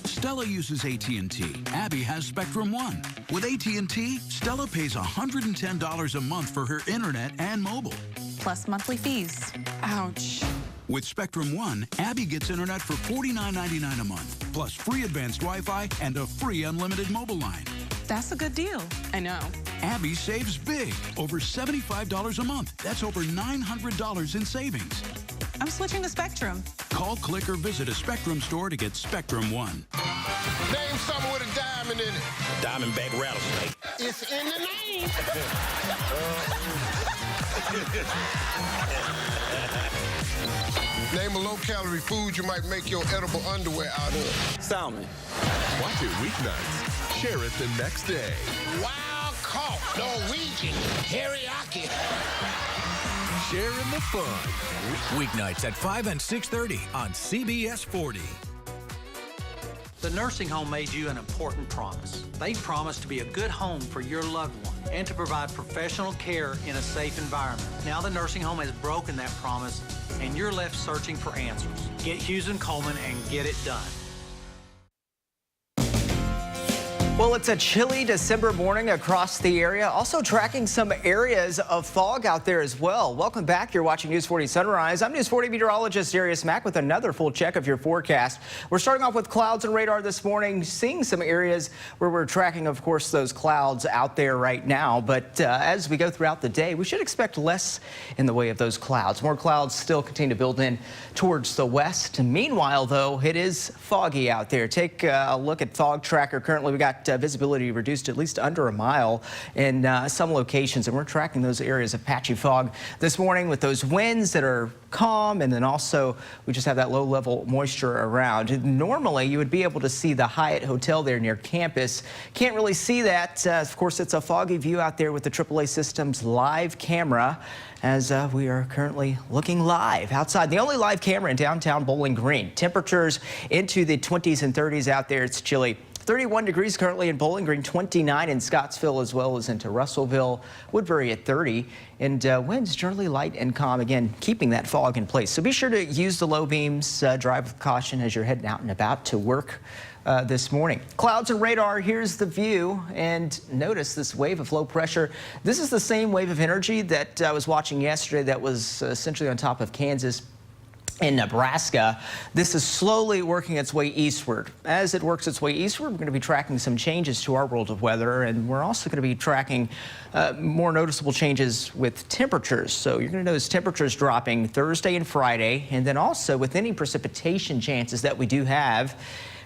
Stella uses AT&T. Abby has Spectrum One. With AT&T, Stella pays $110 a month for her internet and mobile. Plus monthly fees. Ouch. With Spectrum One, Abby gets internet for $49.99 a month, plus free advanced Wi-Fi and a free unlimited mobile line. That's a good deal. I know. Abby saves big, over $75 a month. That's over $900 in savings. I'm switching to Spectrum. Call, click, or visit a Spectrum store to get Spectrum One. Name something with a diamond in it. Diamondback rattlesnake. It's in the name. Name a low-calorie food you might make your edible underwear out of. Salmon. Watch it weeknights. Share it the next day. Wild caught Norwegian teriyaki. Sharing the fun. Weeknights at 5 and 6:30 on CBS 40. The nursing home made you an important promise. They promised to be a good home for your loved one and to provide professional care in a safe environment. Now the nursing home has broken that promise and you're left searching for answers. Get Hughes & Coleman and get it done. Well, it's a chilly December morning across the area. Also tracking some areas of fog out there as well. Welcome back. You're watching News 40 Sunrise. I'm News 40 meteorologist Darius Mack with another full check of your forecast. We're starting off with clouds and radar this morning, seeing some areas where we're tracking, of course, those clouds out there right now. But as we go throughout the day, we should expect less in the way of those clouds. More clouds still continue to build in towards the west. Meanwhile, though, it is foggy out there. Take a look at Fog Tracker. Currently, we got visibility reduced at least under a mile in some locations, and we're tracking those areas of patchy fog this morning with those winds that are calm, and then also we just have that low level moisture around. Normally you would be able to see the Hyatt Hotel there near campus. Can't really see that. Of course, it's a foggy view out there with the AAA Systems live camera as we are currently looking live outside. The only live camera in downtown Bowling Green. Temperatures into the 20s and 30s out there. It's chilly. 31 degrees currently in Bowling Green, 29 in Scottsville as well as into Russellville, Woodbury at 30, and winds generally light and calm, again, keeping that fog in place. So be sure to use the low beams, drive with caution as you're heading out and about to work this morning. Clouds and radar, here's the view, and notice this wave of low pressure. This is the same wave of energy that I was watching yesterday that was essentially on top of Kansas in Nebraska. This is slowly working its way eastward. As it works its way eastward, we're going to be tracking some changes to our world of weather, and we're also going to be tracking more noticeable changes with temperatures. So you're going to notice temperatures dropping Thursday and Friday, and then also with any precipitation chances that we do have,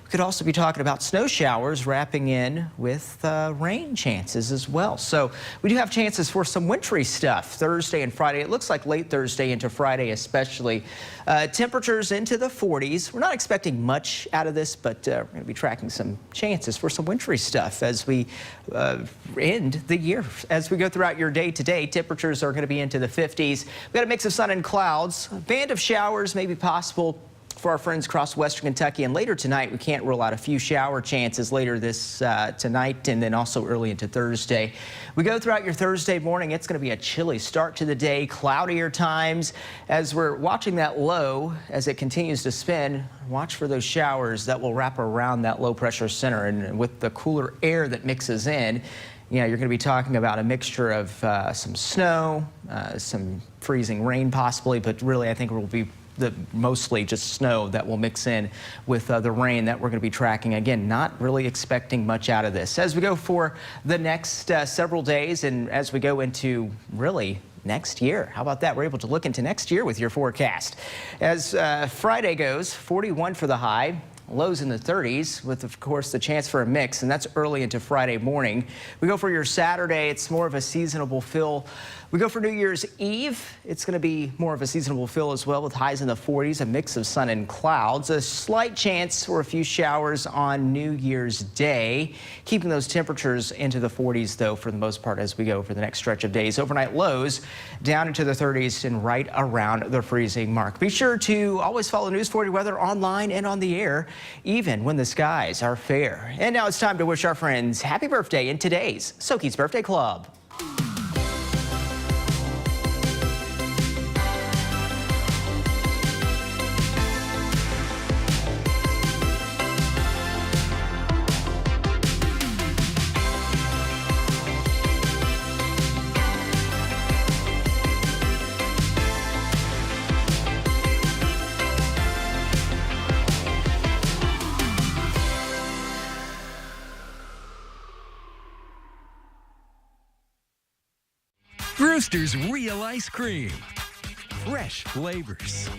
we could also be talking about snow showers wrapping in with rain chances as well. So we do have chances for some wintry stuff Thursday and Friday. It looks like late Thursday into Friday especially. Temperatures into the 40s. We're not expecting much out of this, but we're going to be tracking some chances for some wintry stuff as we end the year. As we go throughout your day today, temperatures are going to be into the 50s. We've got a mix of sun and clouds. A band of showers may be possible for our friends across western Kentucky, and later tonight we can't rule out a few shower chances later this tonight and then also early into Thursday. We go throughout your Thursday morning. It's going to be a chilly start to the day, cloudier times. As we're watching that low as it continues to spin, watch for those showers that will wrap around that low pressure center, and with the cooler air that mixes in, yeah, you're going to be talking about a mixture of some snow, some freezing rain possibly, but really I think it will be mostly just snow that will mix in with the rain that we're going to be tracking. Again, not really expecting much out of this. As we go for the next several days and as we go into really next year. How about that? We're able to look into next year with your forecast. As Friday goes, 41 for the high. Lows in the 30s with, of course, the chance for a mix, and that's early into Friday morning. We go for your Saturday. It's more of a seasonable feel. We go for New Year's Eve. It's going to be more of a seasonable feel as well, with highs in the 40s, a mix of sun and clouds. A slight chance for a few showers on New Year's Day, keeping those temperatures into the 40s, though, for the most part as we go for the next stretch of days. Overnight lows down into the 30s and right around the freezing mark. Be sure to always follow News 40 weather online and on the air, even when the skies are fair. And now it's time to wish our friends happy birthday in today's Soki's Birthday Club. Brewster's Real Ice Cream. Fresh flavors.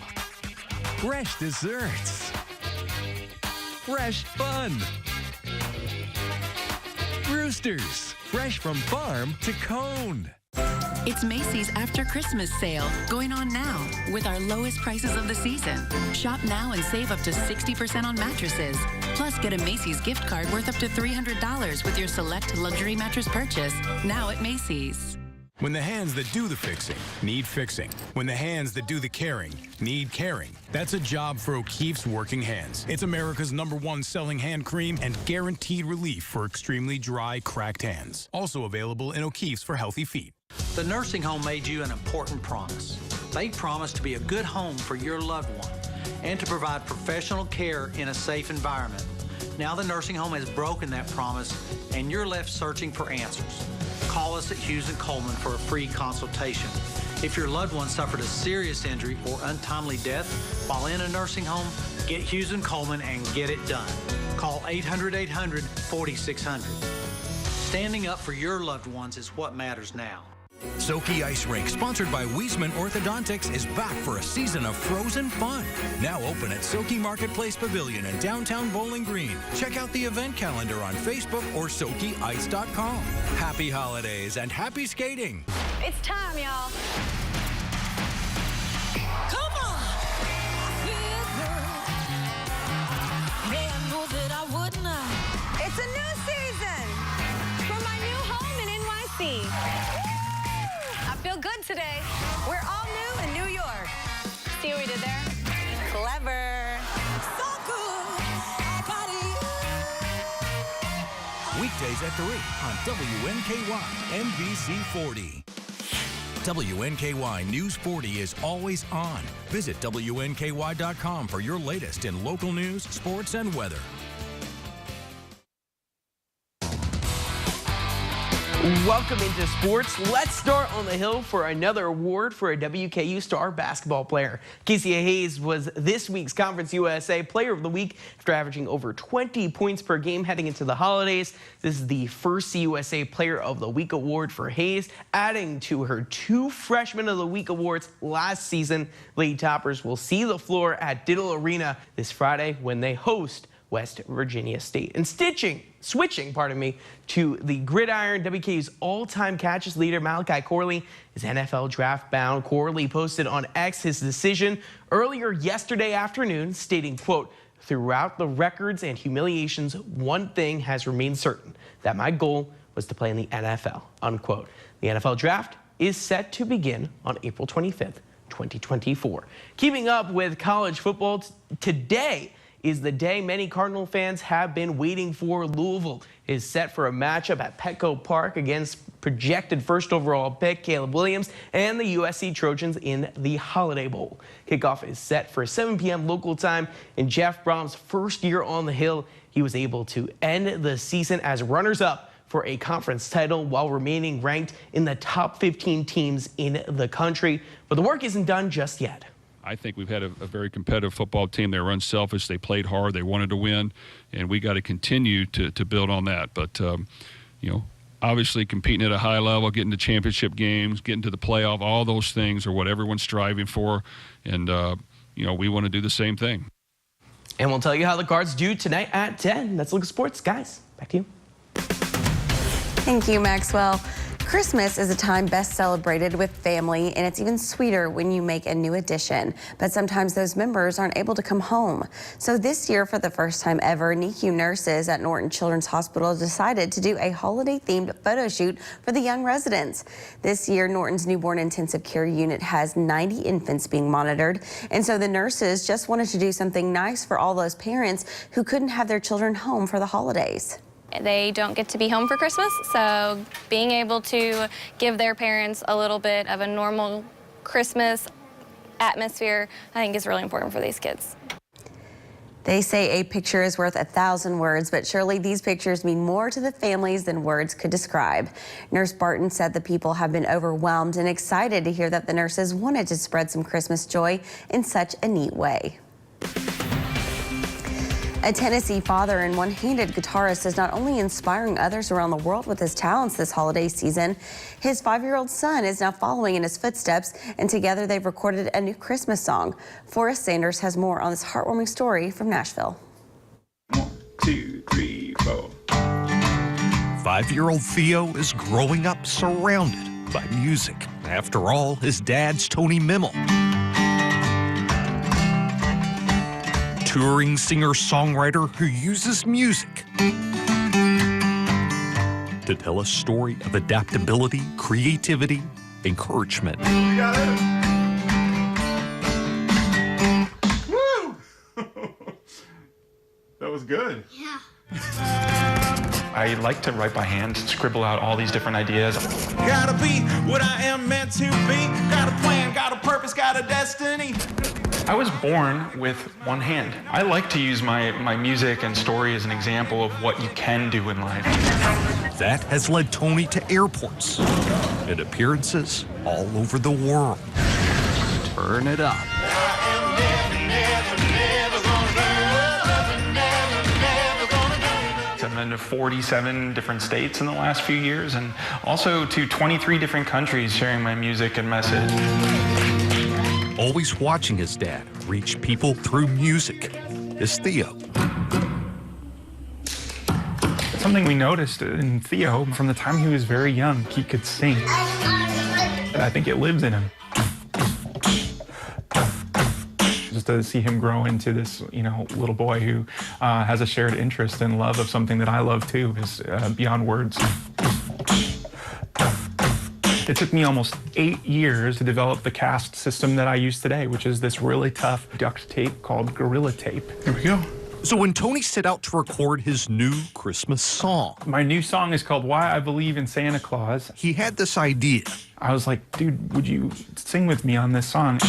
Fresh desserts. Fresh fun. Brewster's. Fresh from farm to cone. It's Macy's After Christmas Sale going on now with our lowest prices of the season. Shop now and save up to 60% on mattresses. Plus, get a Macy's gift card worth up to $300 with your select luxury mattress purchase now at Macy's. When the hands that do the fixing need fixing. When the hands that do the caring need caring. That's a job for O'Keeffe's Working Hands. It's America's #1 selling hand cream and guaranteed relief for extremely dry, cracked hands. Also available in O'Keeffe's for healthy feet. The nursing home made you an important promise. They promised to be a good home for your loved one and to provide professional care in a safe environment. Now the nursing home has broken that promise and you're left searching for answers. Call us at Hughes & Coleman for a free consultation. If your loved one suffered a serious injury or untimely death while in a nursing home, get Hughes & Coleman and get it done. Call 800-800-4600. Standing up for your loved ones is what matters now. Soki Ice Rink, sponsored by Wiesman Orthodontics, is back for a season of frozen fun. Now open at Soki Marketplace Pavilion in downtown Bowling Green. Check out the event calendar on Facebook or SokiIce.com. Happy holidays and happy skating. It's time, y'all. Come on. Man, know that I would not. It's a new season for my new home in NYC. I feel good today. We're all new in New York. See what we did there? Clever. So good. I got it. Weekdays at 3 on WNKY NBC 40. WNKY News 40 is always on. Visit WNKY.com for your latest in local news, sports, and weather. Welcome into sports. Let's start on the hill for another award for a WKU star basketball player. Kecia Hayes was this week's Conference USA Player of the Week after averaging over 20 points per game heading into the holidays. This is the first CUSA Player of the Week award for Hayes, adding to her 2 Freshman of the Week awards last season. Lady Toppers will see the floor at Diddle Arena this Friday when they host West Virginia State. And switching to the gridiron, WKU's all-time catches leader, Malachi Corley, is NFL draft bound. Corley posted on X his decision earlier yesterday afternoon, stating, quote, "Throughout the records and humiliations, one thing has remained certain, that my goal was to play in the NFL," unquote. The NFL draft is set to begin on April 25th, 2024. Keeping up with college football, today is the day many Cardinal fans have been waiting for. Louisville is set for a matchup at Petco Park against projected first overall pick Caleb Williams and the USC Trojans in the Holiday Bowl. Kickoff is set for 7 p.m. local time. In Jeff Brom's first year on the Hill, he was able to end the season as runners-up for a conference title while remaining ranked in the top 15 teams in the country. But the work isn't done just yet. I think we've had a very competitive football team. They were unselfish. They played hard. They wanted to win, and we got to continue to build on that. But, obviously competing at a high level, getting to championship games, getting to the playoff, all those things are what everyone's striving for, and, we want to do the same thing. And we'll tell you how the Cards do tonight at 10. That's Look at Sports. Guys, back to you. Thank you, Maxwell. Christmas is a time best celebrated with family, and it's even sweeter when you make a new addition. But sometimes those members aren't able to come home. So this year, for the first time ever, NICU nurses at Norton Children's Hospital decided to do a holiday-themed photo shoot for the young residents. This year, Norton's newborn intensive care unit has 90 infants being monitored. And so the nurses just wanted to do something nice for all those parents who couldn't have their children home for the holidays. They don't get to be home for Christmas, so being able to give their parents a little bit of a normal Christmas atmosphere, I think is really important for these kids. They say a picture is worth 1,000 words, but surely these pictures mean more to the families than words could describe. Nurse Barton said the people have been overwhelmed and excited to hear that the nurses wanted to spread some Christmas joy in such a neat way. A Tennessee father and one-handed guitarist is not only inspiring others around the world with his talents this holiday season, his 5-year-old son is now following in his footsteps, and together they've recorded a new Christmas song. Forrest Sanders has more on this heartwarming story from Nashville. 1, 2, 3, 4. 5-year-old Theo is growing up surrounded by music. After all, his dad's Tony Mimmel. Touring singer-songwriter who uses music to tell a story of adaptability, creativity, encouragement. Woo! That was good. Yeah. I like to write by hand, scribble out all these different ideas. Gotta be what I am meant to be. Got a plan, got a purpose, got a destiny. I was born with one hand. I like to use my music and story as an example of what you can do in life. That has led Tony to airports and appearances all over the world. Turn it up. I've been to 47 different states in the last few years, and also to 23 different countries sharing my music and message. Always watching his dad reach people through music is Theo. Something we noticed in Theo from the time he was very young, he could sing. I think it lives in him. Just to see him grow into this, little boy who has a shared interest and love of something that I love too is beyond words. It took me almost 8 years to develop the cast system that I use today, which is this really tough duct tape called Gorilla Tape. Here we go. So when Tony set out to record his new Christmas song. My new song is called Why I Believe in Santa Claus. He had this idea. I was like, dude, would you sing with me on this song?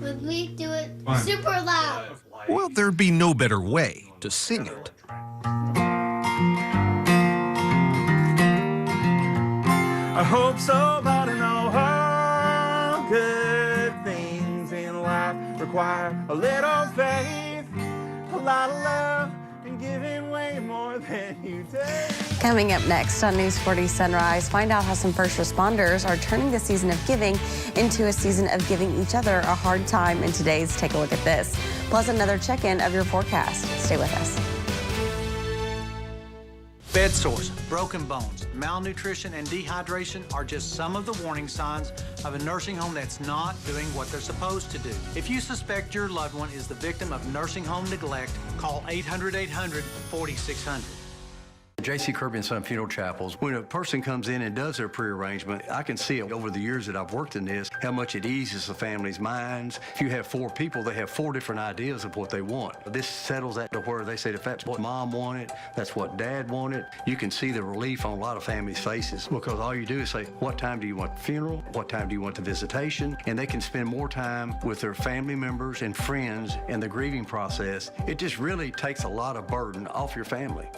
Would we do it super loud? Well, there'd be no better way to sing it. I hope so, but I know all good things in life require a little faith, a lot of love, and giving way more than you take. Coming up next on News 40 Sunrise, find out how some first responders are turning the season of giving into a season of giving each other a hard time in today's Take a Look at This. Plus another check-in of your forecast. Stay with us. Bed sores, broken bones, malnutrition, and dehydration are just some of the warning signs of a nursing home that's not doing what they're supposed to do. If you suspect your loved one is the victim of nursing home neglect, call 800-800-4600. J.C. Kirby and Son Funeral Chapels, when a person comes in and does their pre-arrangement, I can see it over the years that I've worked in this, how much it eases the family's minds. If you have 4 people, they have 4 different ideas of what they want. This settles that to where they say if that's what mom wanted, that's what dad wanted. You can see the relief on a lot of families' faces because all you do is say, what time do you want the funeral? What time do you want the visitation? And they can spend more time with their family members and friends in the grieving process. It just really takes a lot of burden off your family.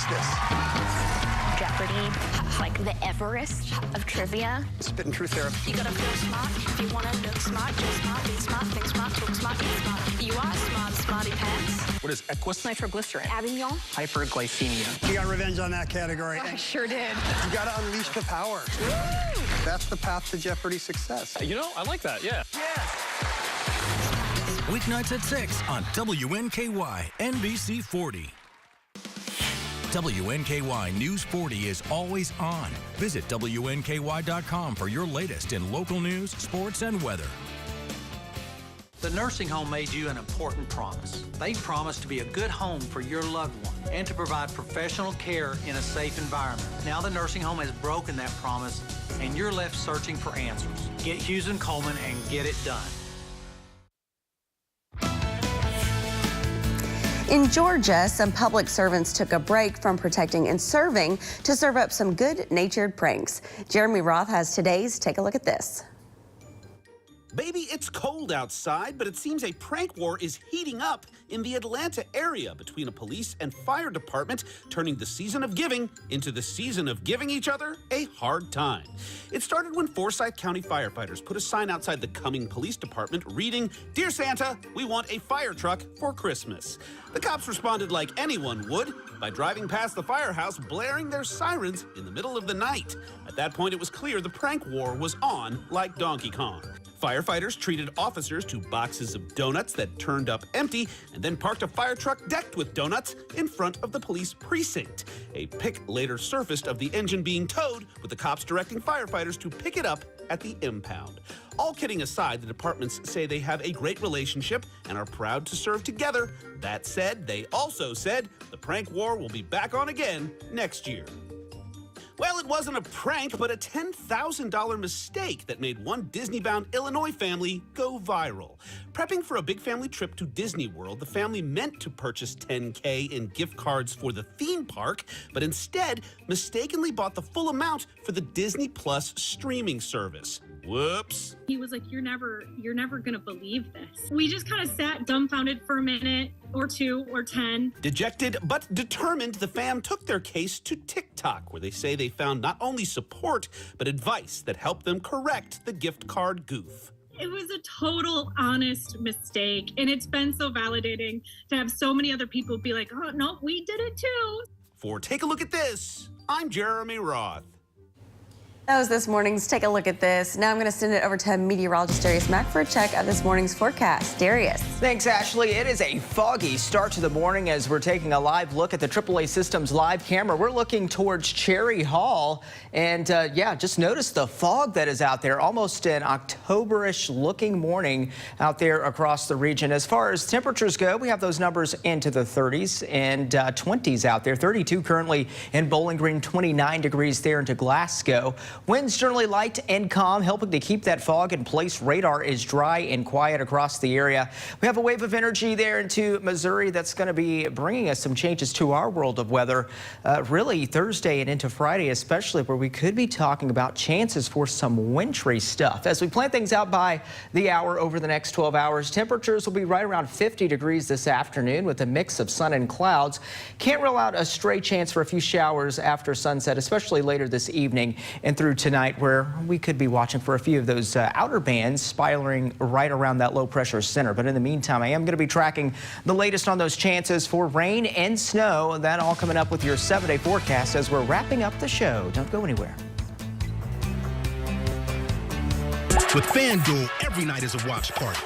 is this? Jeopardy, like the Everest of trivia. Spit and truth therapy. You gotta feel smart. If you wanna look smart, dress smart, be smart, think smart, talk smart, be smart. You are smart, smarty pants. What is Equus? Nitroglycerin. Avignon. Hyperglycemia. You got revenge on that category. I sure did. You gotta unleash the power. Woo! That's the path to Jeopardy success. You know, I like that, yeah. Weeknights at 6 on WNKY, NBC 40. WNKY News 40 is always on. Visit WNKY.com for your latest in local news, sports, and weather. The nursing home made you an important promise. They promised to be a good home for your loved one and to provide professional care in a safe environment. Now the nursing home has broken that promise and you're left searching for answers. Get Hughes and Coleman and get it done. In Georgia, some public servants took a break from protecting and serving to serve up some good-natured pranks. Jeremy Roth has today's Take a Look at This. Baby, it's cold outside, but it seems a prank war is heating up in the Atlanta area between a police and fire department, turning the season of giving into the season of giving each other a hard time. It started when Forsyth County firefighters put a sign outside the Cumming Police Department reading, "Dear Santa, we want a fire truck for Christmas." The cops responded like anyone would by driving past the firehouse, blaring their sirens in the middle of the night. At that point, it was clear the prank war was on like Donkey Kong. Firefighters treated officers to boxes of donuts that turned up empty and then parked a fire truck decked with donuts in front of the police precinct. A pic later surfaced of the engine being towed, with the cops directing firefighters to pick it up at the impound. All kidding aside, the departments say they have a great relationship and are proud to serve together. That said, they also said the prank war will be back on again next year. Well, it wasn't a prank, but a $10,000 mistake that made one Disney-bound Illinois family go viral. Prepping for a big family trip to Disney World, the family meant to purchase $10K in gift cards for the theme park, but instead mistakenly bought the full amount for the Disney Plus streaming service. Whoops. He was like, you're never gonna believe this. We just kind of sat dumbfounded for a minute or two or 10. Dejected but determined, the fam took their case to TikTok, where they say they found not only support, but advice that helped them correct the gift card goof. It was a total honest mistake, and it's been so validating to have so many other people be like, oh, no, we did it too. For Take a Look at This, I'm Jeremy Roth. That was this morning's Take a Look at This. Now I'm going to send it over to meteorologist Darius Mack for a check of this morning's forecast. Darius. Thanks, Ashley. It is a foggy start to the morning as we're taking a live look at the AAA Systems live camera. We're looking towards Cherry Hall. And yeah, just notice the fog that is out there. Almost an October-ish looking morning out there across the region. As far as temperatures go, we have those numbers into the 30s and 20s out there. 32 currently in Bowling Green, 29 degrees there into Glasgow. Winds generally light and calm, helping to keep that fog in place. Radar is dry and quiet across the area. We have a wave of energy there into Missouri that's going to be bringing us some changes to our world of weather, really Thursday and into Friday, especially, where we could be talking about chances for some wintry stuff. As we plan things out by the hour over the next 12 hours, temperatures will be right around 50 degrees this afternoon with a mix of sun and clouds. Can't rule out a stray chance for a few showers after sunset, especially later this evening and through tonight, where we could be watching for a few of those outer bands spiraling right around that low pressure center. But in the meantime, I am going to be tracking the latest on those chances for rain and snow. That all coming up with your 7-day forecast as we're wrapping up the show. Don't go anywhere. With FanDuel, every night is a watch party.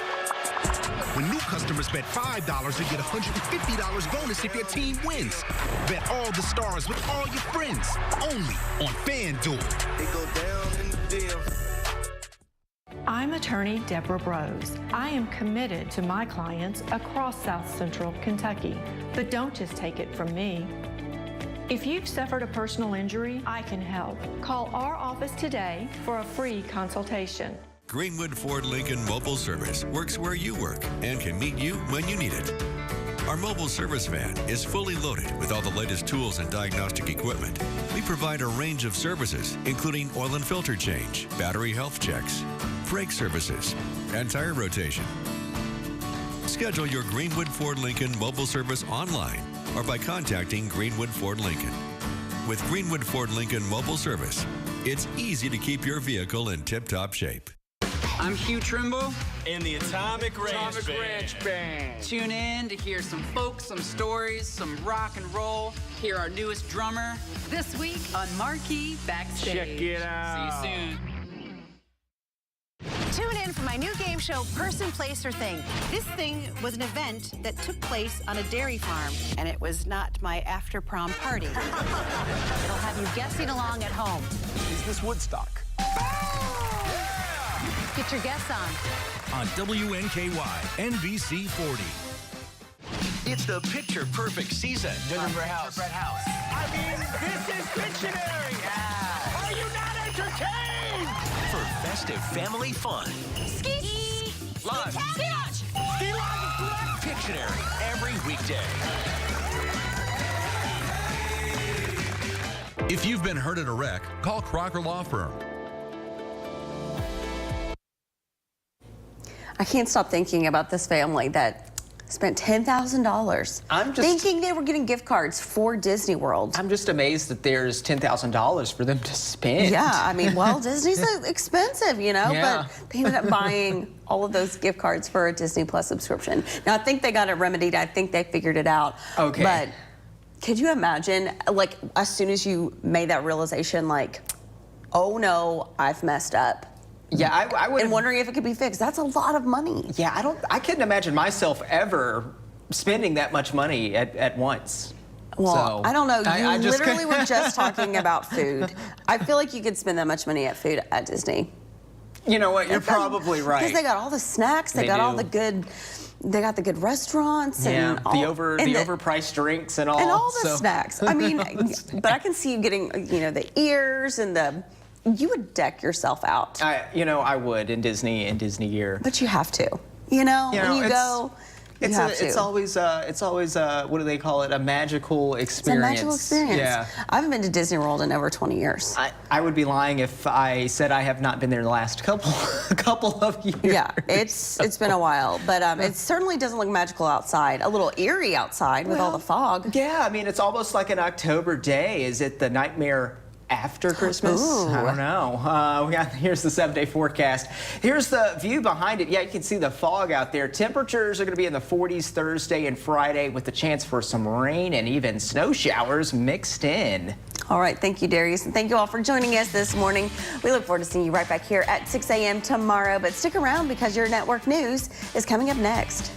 When new customers bet $5, they get $150 bonus if your team wins. Bet all the stars with all your friends. Only on FanDuel. They go down in the deal. I'm attorney Deborah Brose. I am committed to my clients across South Central Kentucky. But don't just take it from me. If you've suffered a personal injury, I can help. Call our office today for a free consultation. Greenwood Ford Lincoln Mobile Service works where you work and can meet you when you need it. Our mobile service van is fully loaded with all the latest tools and diagnostic equipment. We provide a range of services, including oil and filter change, battery health checks, brake services, and tire rotation. Schedule your Greenwood Ford Lincoln mobile service online or by contacting Greenwood Ford Lincoln. With Greenwood Ford Lincoln mobile service, it's easy to keep your vehicle in tip-top shape. I'm Hugh Trimble in the Atomic Ranch Band. Tune in to hear some folk, some stories, some rock and roll. Hear our newest drummer this week on Marquee Backstage. Check it out. See you soon. Tune in for my new game show, Person, Place, or Thing. This thing was an event that took place on a dairy farm, and it was not my after-prom party. It'll have you guessing along at home. Is this Woodstock? Get your guess on. On WNKY, NBC 40. It's the picture-perfect season. Gingerbread House. I mean, this is Pictionary. Yeah. Are you not entertained? For festive family fun. Ski. Lodge. Ski Lodge. Ski Lodge. Pictionary every weekday. If you've been hurt at a wreck, call Crocker Law Firm. I can't stop thinking about this family that spent $10,000. I'm just thinking they were getting gift cards for Disney World. I'm just amazed that there's $10,000 for them to spend. Yeah, I mean, well, Disney's expensive, you know, Yeah. but they ended up buying all of those gift cards for a Disney Plus subscription. Now, I think they got it remedied. I think they figured it out. Okay. But could you imagine, like, as soon as you made that realization, like, oh no, I've messed up. Yeah, I would. And wondering if it could be fixed. That's a lot of money. Yeah, I couldn't imagine myself ever spending that much money at once. Well, So, I don't know. You I just literally were just talking about food. I feel like you could spend that much money at food at Disney. You know what? You're probably right. Because they got all the snacks. They got all the good. They got the good restaurants and all, the overpriced drinks and all the snacks. I mean, but I can see you getting, you know, the ears and the. You would deck yourself out. I would in Disney gear. But you have to. You know, when you go. It's always what do they call it? A magical experience. It's a magical experience. Yeah. I haven't been to Disney World in over 20 years. I would be lying if I said I have not been there the last couple of years. Yeah, it's been a while, but it certainly doesn't look magical outside. A little eerie outside with all the fog. Yeah, I mean, it's almost like an October day. Is it the nightmare after Christmas? Ooh. I don't know. Here's the 7-day forecast. Here's the view behind it. Yeah, you can see the fog out there. Temperatures are going to be in the 40s Thursday and Friday with the chance for some rain and even snow showers mixed in. All right, thank you, Darius, and thank you all for joining us this morning. We look forward to seeing you right back here at 6 a.m. tomorrow, but stick around because your network news is coming up next.